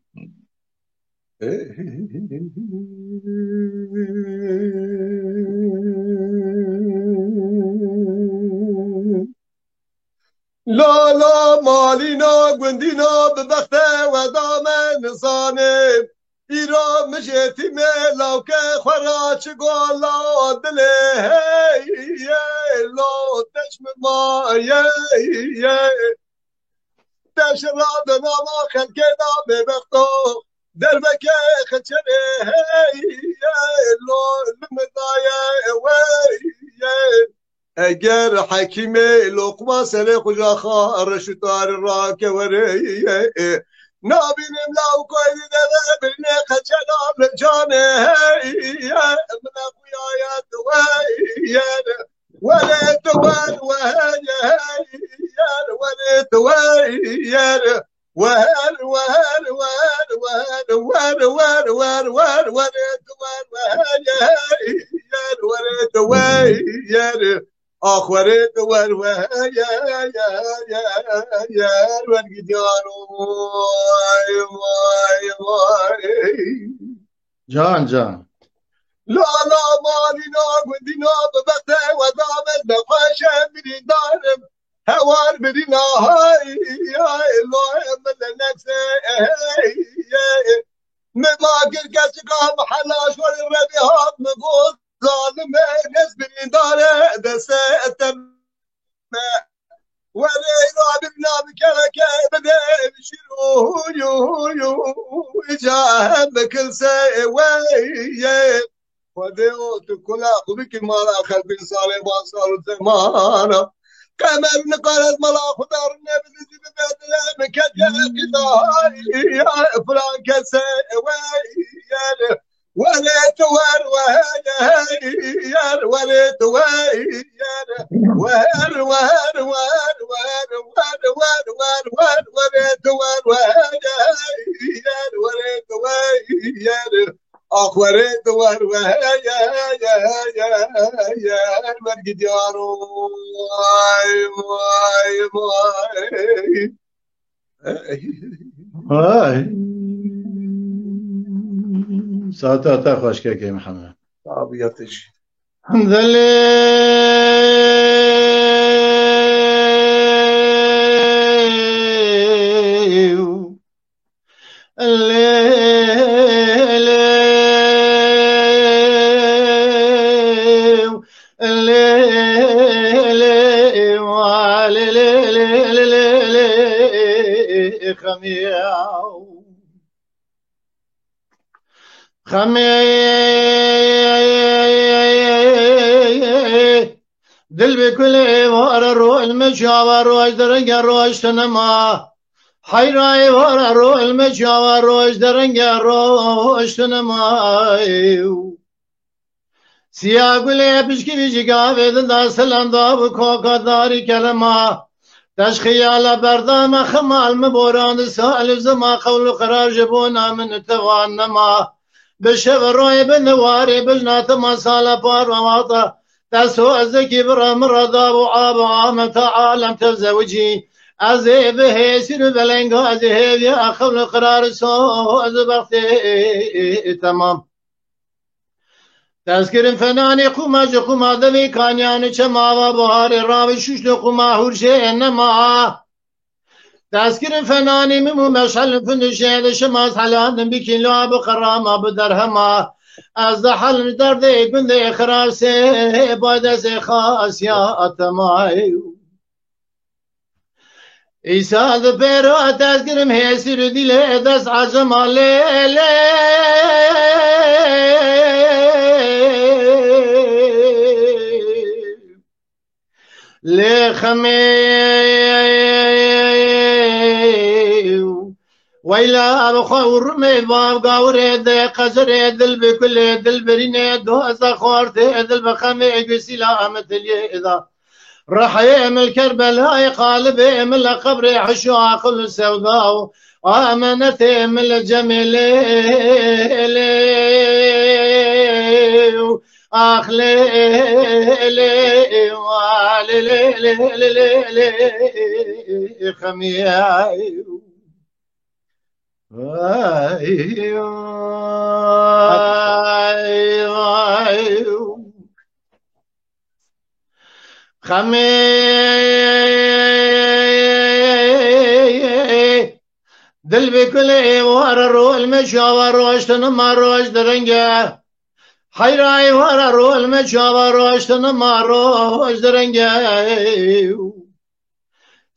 لالا مالینا گندینا به بخت و دامن نزانم ایرا مجیتی میلاو که خورا چگالا دله لا تشم مایه تش را دناما خلکه دا به بختو دربکه خچره لا لمدایه اگر حکیم لقما سر خوجا خار شتار را که وریه نابینم لاو کوی دیده برنه خچلام جانه من خویایت ویه ولی توان ویه ولی تویه وهر وهر وهر وهر وهر وهر وهر وهر وهر توان وهر وهر آخرت ور ور گیدارو جان لالا مالینا گندینا ببخته و دامت نخوشم برین دارم هوار برین آهای الله من نفسه مباقر کسکا محلاش ور الربيهات مقول ظالم نسبرين داره دستم ولا رابنا بكلك بدا بشرو جاهم بكل سويه وديوت كل بك المال اخر بن صالح وصار زمانه كمل نقرض ملا خضر النبي ببدله مكدل قطار يا فلان كسه وليت وهر وهر وليت وهر وهر وهر وهر وهر وهر وهر وهر وهر وليت وهر وهر وليت وهر اخ وليت وهر وهر مرقد يارو هاي ساعتا خوش که محمد عابيتش الحمد لله دل بكل وار الروح المجاور روش درنگ روش تنما حيراي وار الروح المجاور روش درنگ روش تنما سياق لي بشكي بيجي دا سلام دا بكوكا داري كلمة تشخيال بردام خمال مبوران سالف زما قول قرار جبونا من توانما بشب روي بنواري بجنات مسالة بار وواطة تسو الزكي برم رضا وعاب عامة عالم تزوجي أزي به سير بلنغ أزي يا قول قرار سو أزبختي تمام تذكر فناني قما جقما ذوي كانيان چما وبهار راوي شوش قما هورشي انما تذكر فناني ممو مشعل فنشي شماس حلان بكيلو بقرامة بدرهما از حل درد گنده خراسه باید سي خاصيات ماي إيسا دبيرو تذكرم هيسير ديله دس عجم ليلي لخمي ويلا بخور مباب قاور دي قصر دل بكل دل بريني دوز خورت دل بخمي قسيلا مثل إذا رحيم الكربلاء قالب من القبر حشو عقل السوداء آمنت من الجميل آخ لیلی و لیلی خمیای وای وای وای خمی دل بكل وار الرول مشاور روشتن ما روش درنگه حيراي وار الرول مشاور روشتن ما روش درنگه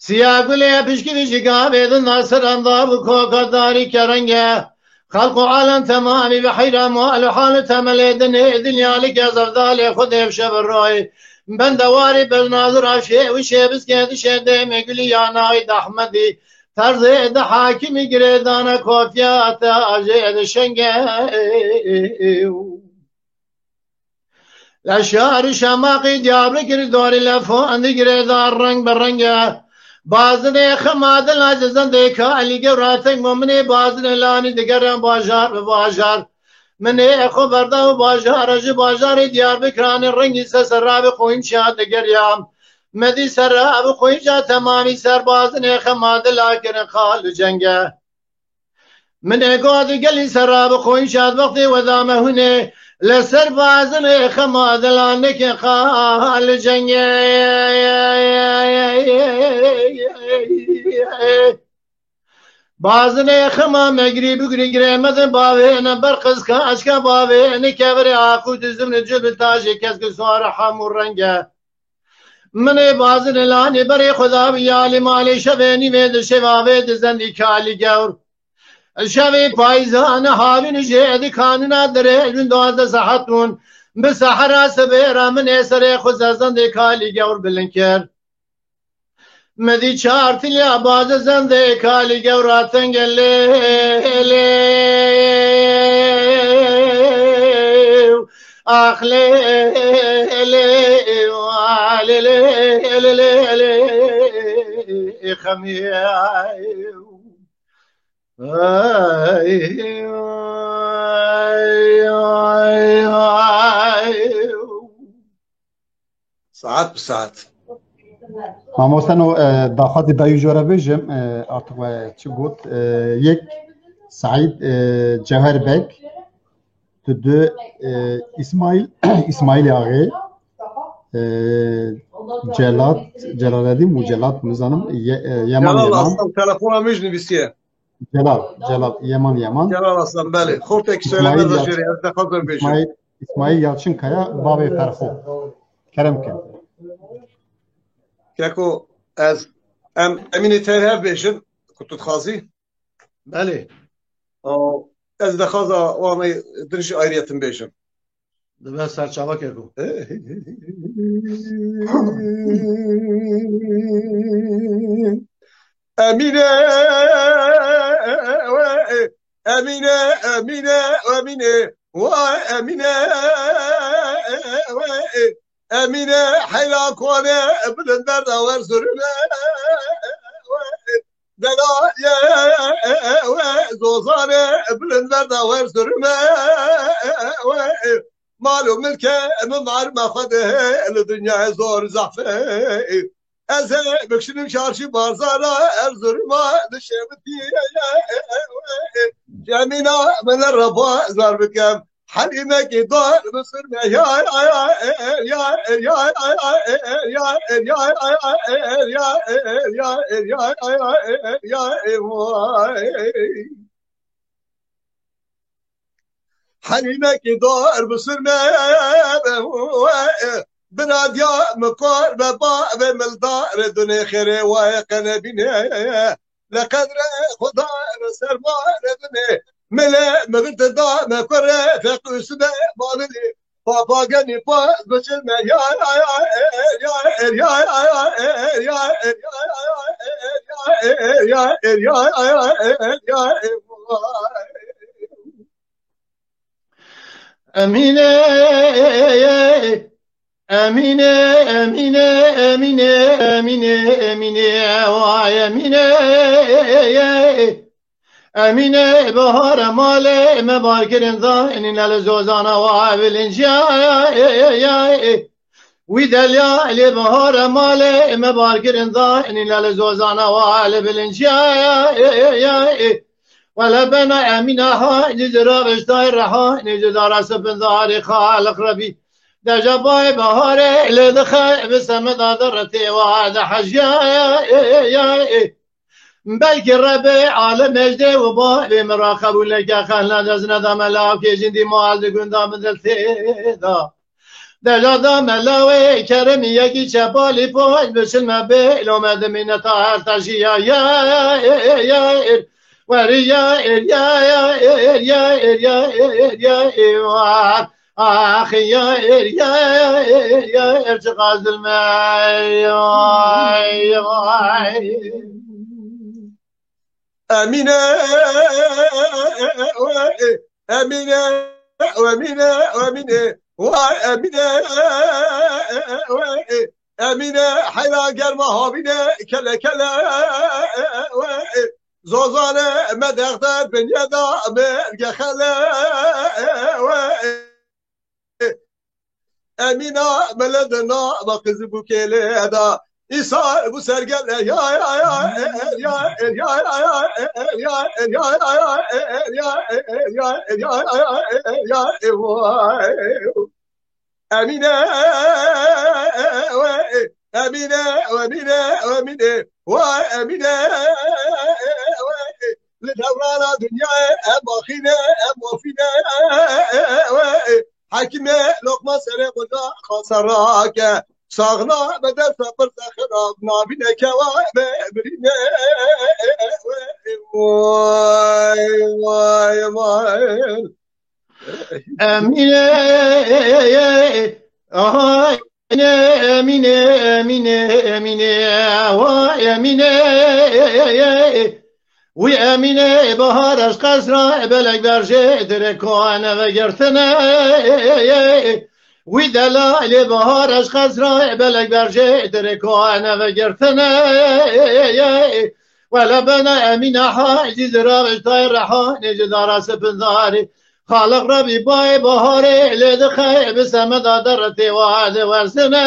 سياقلي بشكي بشكا بيد الناصر انضاب كوكداري كرنگه خلق عالم تمامي بحيرة موال حال تملي دنيا لك يا زردالي خذ بشب الروي بن دواري بالناظر عشي وشي بسكيت شي مقلي يا نايد احمدي ترزيد حاكمي قريدانا كوفيات اجيد شنقه الاشيار شماقي ديابلي كردوري لفوان دي قريدان رنگ برنگه بازن خماد العززن دیکا علی قراتك ممني بازن لاني دقرن باجار بباجار مني خبرده و باجار اجي باجار ديار بكران الرنگي سسراب خوين شاد دقريام مدي سراب خوين شا تمامي سر بازن خماد لاكن خال جنگه مني قاد قلي سراب خوين شاد وقتي وذامه هني لسر بازن خماد لانك خال جنگه بازن خما مغرب گری مد باوه نه برقز کا اشکا باوه نه کبر عقو دزم جب تاج کس کو سوار حمور رنگه من بازن لانی بری خدا بیال مال شبنی ود شواوه دزندی کالی گور شوی پایزان حالن جهد کاننا در من دوازده ساعتون به صحرا سبرا من اسر خزازن دی کالی گور بلنکر مدی چارتلیا باز زنده کالی گوراتن گله آخ لیلی خمیای ساعات بساعات مامۆستانەوە داخواتی داوی جۆرە بێژم ئارتق چ گوت یەک سعید جەوهەر بەگ دو ئیسماعیل ئاغێ جەلالەدین و جەلات نزانم یەمان Celal Aslan telefona müjde bisiye. Celal Yaman Celal Aslan beli. Kortek söylemez ajeri evde hazır beşim. İsmail Yalçınkaya Babê Ferxo Keremke Keko ez emini terhev beşim kutut khazi. بله Ez de khaza vani diriş ayrıyetim beşim. دبا سرچاوا کرد Emine Emine Emine Emine vay Emine Emine helak wane bilender de var sürüne Dela ve zozane bilender de var sürüne malum milke mimar mafade el dünya zor zafe Eze bükşünüm çarşı barzara Erzurum'a dışarıdaki Cemina meler rabba zar bikem Halime ki dar mısırme ya Halime ki dar mısırme بناديا مقار بابا بملدار دني خيري وايقنا بني لقدر خدا سر ما ردني ملا مغرد دا مقر فقس بالي بابا غني باز بشنا يا امینه Emine, Emine, Emine, Emine, Emine, vay Emine, امینه بهار مال مبارکرین ظاهرین لزوزانا وعابلنجای وی دلیل بهار مال مبارکرین ظاهرین لزوزانا وعابلنجای ولا بنا امینه ها نجرا بشتای رها نجدار سبن ظاهر خالق ربی دجبای بهار لدخل بسم دادرتي وهذا حجاي بلك الرب عالم مجد وبا مراقب لك خلنا دزنا ذا ملاك جندي مال قندام ذلتي دجادا ملاوي كرم يكي شبالي بوج بسلم بيلو مدمين طاهر تشيا يا وريا يا أخي يا ارتقاز الماء أمينة أمينة وأمينة وأمينة وأمينة أمينة حيلا قرمة هابينة كلا كلا زوزانة مدغدر بن يدا مرقى خلا أمينة ملدنا بقز بوكيلة دا إيسا أبو سرقل يا يا يا يا يا يا أمينة أمينة وأمينة وأمينة وأمينة لدوران دنيا أماخينة أموفينة حكيمة لقمة سرق وجا خسراك صاغنا بدل سفر سخراب نابينك وبرينة واي واي واي أمينة أمينة أمينة أمينة وأمينة وأمينة بهارش قصرا بلك برجة دركوانا وقرتنا ودلال بهارش قصرا بلك برجة دركوانا وقرتنا ولا بنا أمينة حاجز رابش طاير رحان جدار سبن ظهري خالق ربي باي بهاري لدخي بسمد درتي وعد ورسنا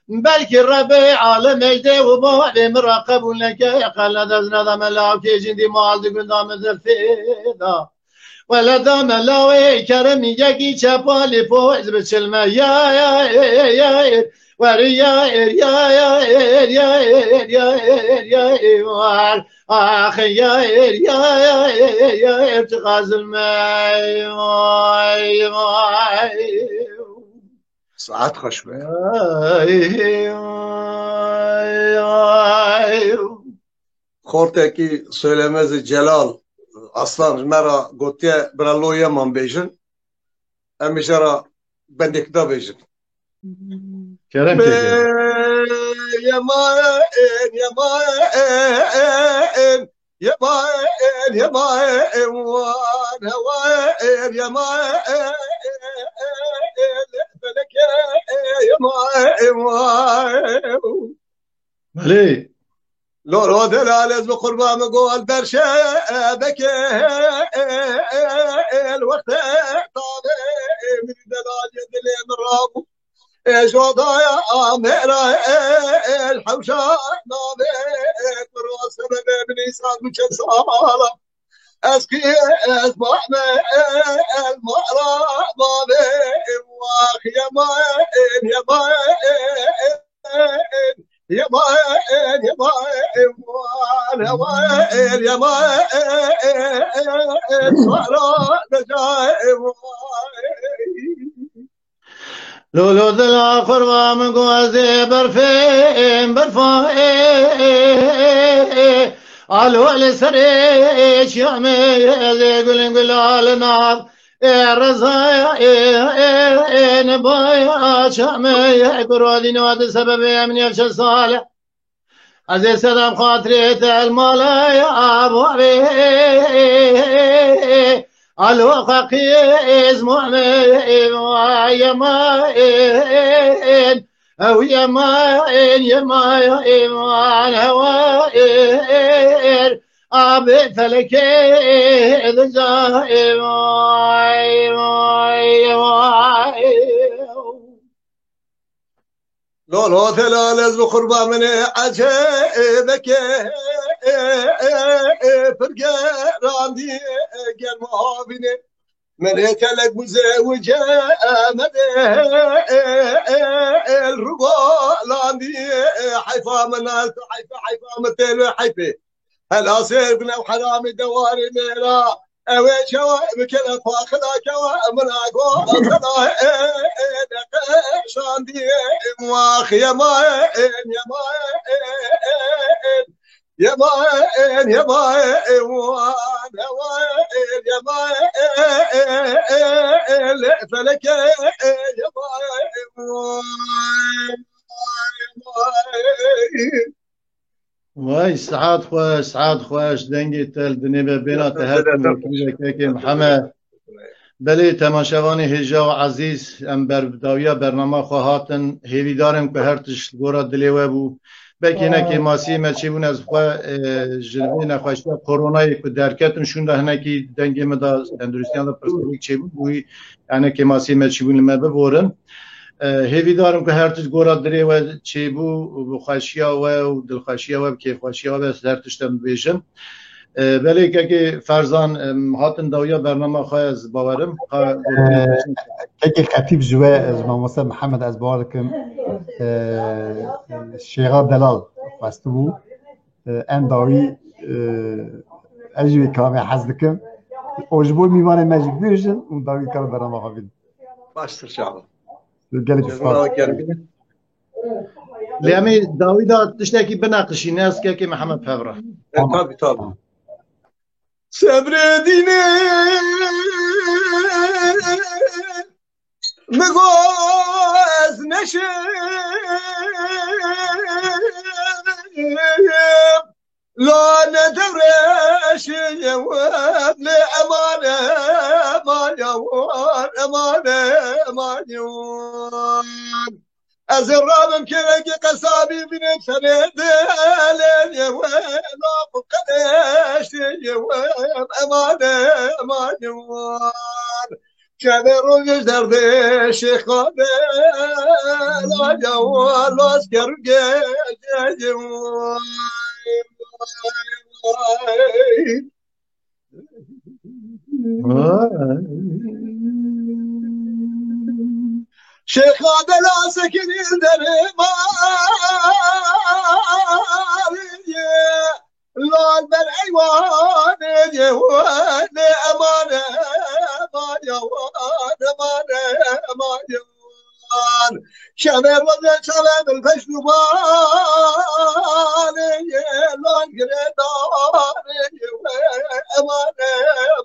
بلكي الربي عالم مجدي وبعد مراقب لك قال دزنا ذا ملاك جندي مال دقن دام الفيدا ولا دام ملاوي كرمي يكي شبالي فوز بسلمة يا وريا يا أخي يا ارتقاز الماء ساعات خشبة خورتكي söylemez Celal Aslan mera gotiye braloya man bejin emişara bendek da bejin Kerem keke. يمان يمان يمان يمان وان هوان يمان فلك يمان بله لو دلالز بقربان قول برشا بك الوقت طابع من دلال يدلي من رابو جوضايا مهرا الحوشة نابك براس بني سعد مشان صالة اسكي اسمعنا المهرا نابك واخ يا ماين يا ماين يا ماين يا ماين يا ماين صحراء نجايب لولو ذلا قربا من قوازي برفين برفين علو لسريش يعمي يقولن قلال نار الرزايا نبايا شعمي قرودي نواد سبب من يفشل صالح عزيز سلام خاطري المالا يا ابو عبي الوقاقيز مؤمن يمائن أو يمائن يمائن هوائن أبي فلكي ذجاي واي واي واي لولو ثلالز بقربا من عجيبك فرقة راندي قال ما بيني من يتلق مزوجة مدى الرقا لاندي حيفا من حيفا مثل حيفي هل أصير بنا وحرامي دواري ميرا أوي شوا بكلا فاخلا كوا من أقوى أصلا شاندي مواخ يا ماين يا ماين يا ماين يا ماين وانا وين يا ماين فلك يا ماين وای سعاد خوش دنگی تل دنیبه بینا تهت موکیده که محمد بله تماشاوانی هجا و عزیز ام برداویا برنامه خواهاتن هیوی دارم که هر تشت گورا دلیوه بو بکی نکی ماسی مچی بون از خواه جلوی نخواشتی کرونایی که درکتن شونده هنکی دنگی مدا اندرستیان دا پرسپولیک چی بود بوی یعنی که ماسی مچی بون لما ببورن هیوی دارم که هر تشت گورا دلیوه چی بو بخواشیا و دلخواشیا و کیفخواشیا و هر تشتم بیشن ولی که فرزان هاتن داویا برنامه خواه از باورم که خطیب جوه از ماموسه محمد از باورکم شیغا دلال فستو بو ام داوی اجوی کامی حزدکم اوجبو میوانه مجید بیرشن اون داوی کار برنامه خواه بید باشتر شعبا گلی بسپاس لیامی داوی دا تشتاکی بناقشی نیست که محمد فبره طبعا sabredine مغاز نشيب لا ندرش يواب لأمانة ما يوان أمانة ما يوان أزرابم كرقي قصابي بنت سندالين يوان لاقو قداش يوان أمانة ما يوان كبر وجز درد شيخ لا يوان لا اسكر يوان شيخ هذا لا سكن لا بالعيوان يوان أمانة ما يوان أمانة ما يوان شباب ولا شباب الفشل بان لا قردان أمانة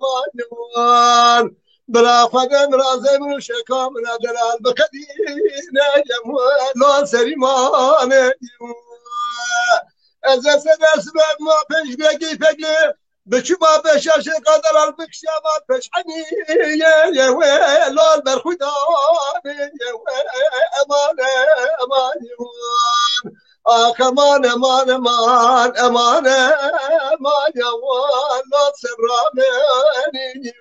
ما يوان بلا فقم رازم وشكام ندلال بكدينا يموان لا سريمان يموان أزا سبب ما فيش بيجي فقي بشما بشاش قدر البكشامات بشحني يا ويل لا البرخدان يا ويل أمان أمان يوان أمان أمان أمان أمان أمان يوان لا سرامني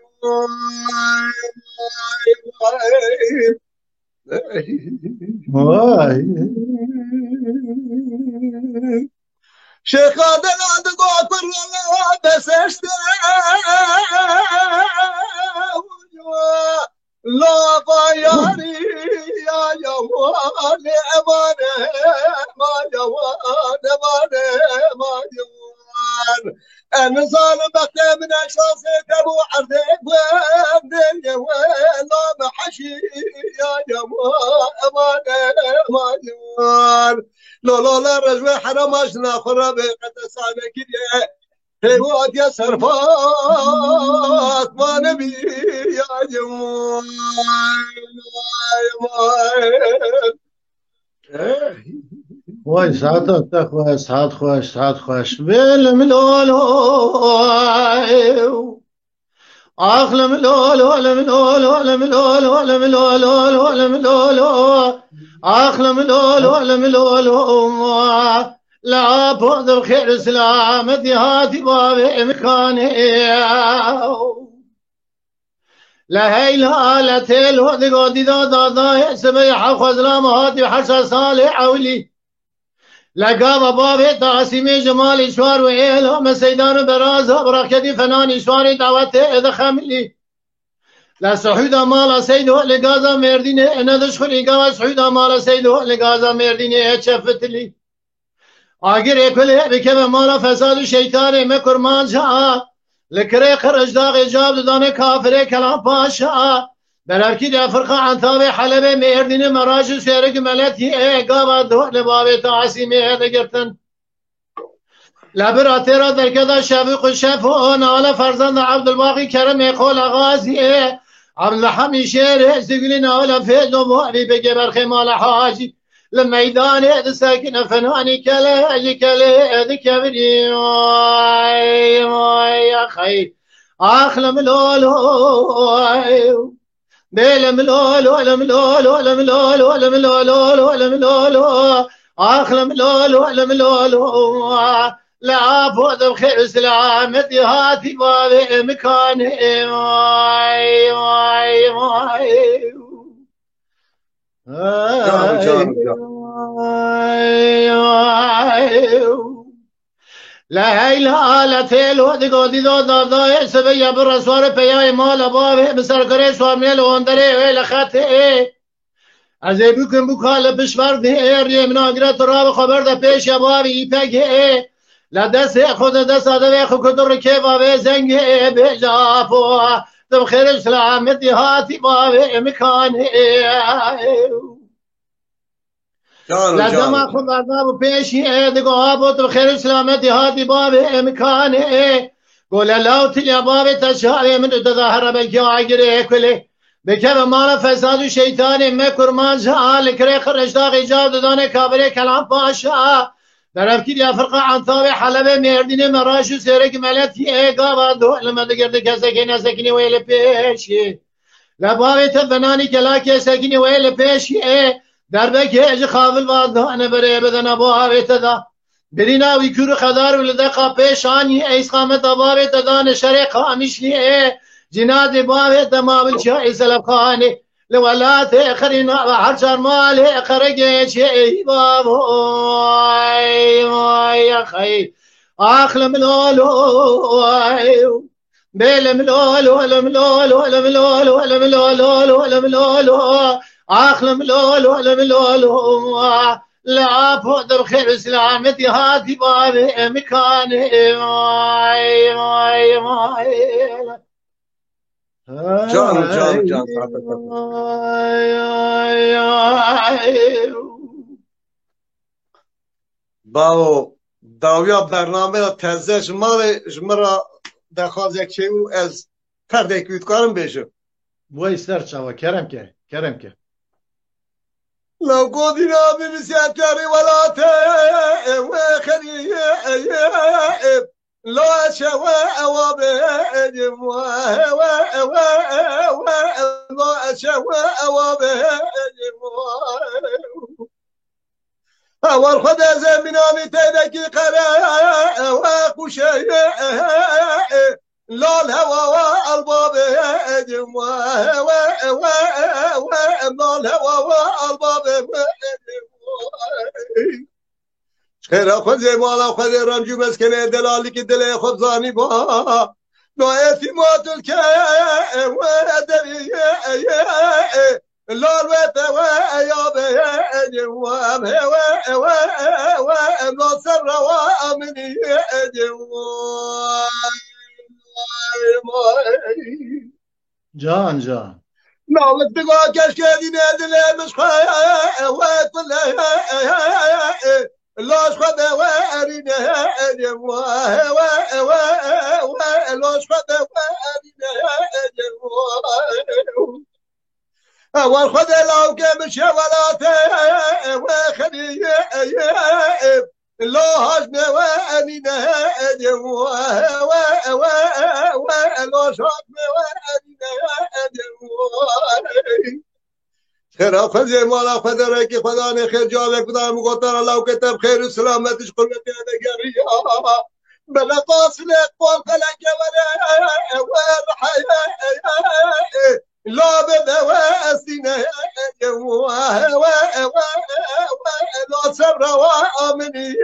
شيخ هذا لا تقاطر ولا بسشت لا باياري يا يوان أمانة ما يوان أمانة ما يوان أنا ظالم بختي من أشخاصك أبو عردك وابن يوان لا محشي يا يوان أمانة ما يوان لا رجوة حرام أجنا خرابي قد سانك هيوات يا صرفات ما نبي يا يوان وای ساعت تا خوش بل ملولو آخل ملولو آخل ملولو لا بود بخير سلامتي هاتي بابي مكاني لا هي لا تيل ودي قودي دا سبيح خزلام هاتي حرص صالح عولي لقابا بابي تاسيمي جمالي شوار وإيلو مسيدان برازا بركتي فناني شواري دعوتي إذا خملي لا سعودا مالا سيدو لقازا مرديني انا دشخلي قاوا سعودا مالا سيدو لقازا مرديني اتشفت لي آگر كله بكم مالا فساد شيطاني مكرمان جاء لكري خرج داغ جاب دانه كافر كلام باشا بلاركي دا فرقة عن تابع حلبة مرديني مراج سيرك ملتي قاوا دو لبابي تعسيمي هذا قرتن لبرا ترى در كذا شابق الشفون على فرزند عبد الباقي كرم يقول غازي عبد الحميد شير زقلنا ولا في دموعي بجبر خمال حاجي للميدان ساكن فناني كلا ذكري يا خي اخلم لولو بلم لولو لم لولو لم لولو لم لولو لم لولو اخلم لولو لم لولو لا بود بخير سلامتي هاتي بابي مكاني لا هي لا تيل ودي قودي دا سبيا بالرسوار بياي مال بابي بسركري سوامي لو اندري ولا خاتي ازي بكم بكال بشور دير يمنا قرات راب خبر دا پیش بابي پگه لا دست خود دست آده خود کدر که بابه زنگ بجافو تم خیر سلامتی هاتی بابه مکانه لازم خود عذاب پیشی دگو آبو تم خیر سلامتی هاتی بابه مکانه قول الله تلیا بابه تشاره من تظاهر بلکی آگره کلی بکم مال فساد و شیطان مکرمان جهال کره خرج داغ جاب دانه کابره کلام پاشا درفكير يا فرقة عن ثابي حلبة مردين مراشو سيرك ملتي قابا دو لما دقرد كسكين سكني ويل بيشي لبابي تبناني كلاكي سكني ويل بيشي دربك اجي خافل بعضو انا بري بدن ابوابي تدا برينا ويكور خدار ولدقا بيشاني ايس قامت ابابي تدان شريق خامشني جناد بابي تمام الشاي سلبخاني لولا تأخرنا وحرشار مالي خرجي شيء بابو يا خي أخلم لولو بلم لولو لم لولو لم لولو لم لولو لم لولو أخلم لولو لم لولو لا بود بخير سلامتي هاتي بابي مكاني جان باو داویا برنامه تزه جمرا دخواست یک چیو از پرده کارم بشه وای سر چاوا کرم که لو قدنا بمسياتر ولا وخليه لا شواء وبهج لا شواء وبهج أول خدا زمنا متدك قراء وخشيء لا الهوى والباب هجم لا الهوى والباب هجم خير خود زمالا خود رمجو مسكنه دلالی که دل خود زانی با نایتی ماتل که ودری لال وت و ایاب اجوام و ناصر و امنی جان نالت بگاه کش کردی ندل مشخواه و طله لاش خود و ارینه لاش خود و ارینه اول خود لو که بشه ولاته و خدیه لا هجن و امینه لا شاطن و امینه خير خذ مالا خذ راكي خذاني خير جابك بدا مقطر الله وكتب خير وسلامتك قلتي انا قريه بلا قاصل اقبال فلك لا بدا واسينا لا صبر وامني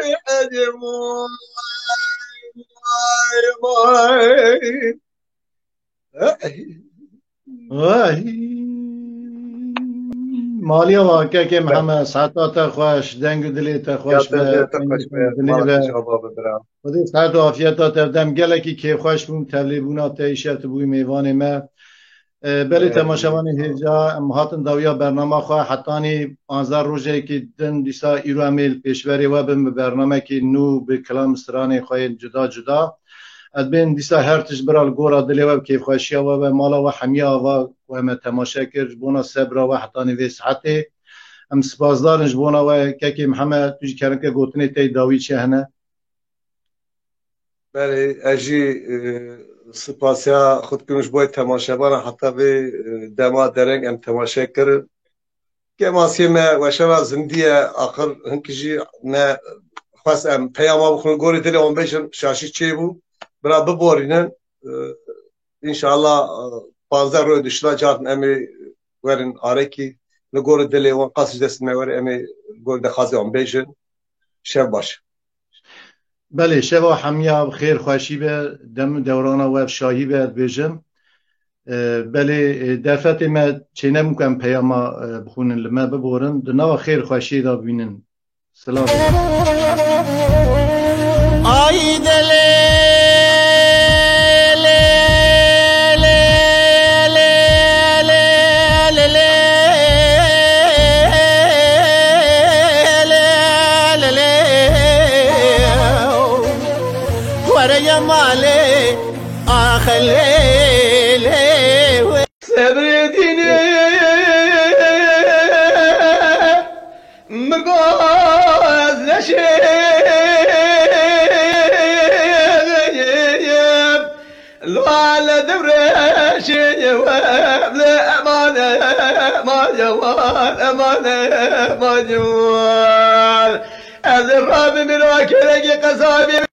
مالیا واقع که محمد ساعتات خوش دنگ دلیت خوش به خودی ساعت و عافیتات دم گلکی که خوش بوم تبلیغونات ایشت بوی میوان ما بله تماشاوان هجا مهاتن داویا برنامه خواه حتانی 15 روزه که دن دیسا ایرو امیل پیشوری و بم برنامه که نو به کلام سرانه خواه جدا جدا ادبین دیسا هرتش برال گورا دلی و کیف خوشیا و مالا و حمیا و هم تماشا کرد بونا صبر و حتانی وی ساعته ام سپاسدارن جبونا و که محمد توی کردن که گوتنی تی داوی چه هنه بله اجی سپاسیا خود کنش باید تماشا بانه حتی به دما درنگ ام تماشا کرد که ماسی ما و شما زندیه آخر هنکجی نه خواست ام پیاما بخون گوری دلی اون بیشن شاشی چی بود برا ببورینن انشاءالله 15 روز دشلا جاتن امی ورن آرکی لگور دلی و قصد دست میوری امی گور دخازی اون بیشن شب باش بله شب حمیا خیر خوشی به دم دوران و شاهی به بیجم بله دفعت ما چه نمکن پیاما بخونن لما ببورن دنا خیر خوشی دا بینن سلام آی دلی مالي اخلي سبرتني مقاز نشيب لو على دبرش لا امانه ما جوال امانه ما جوال الراب من واكلك قصابي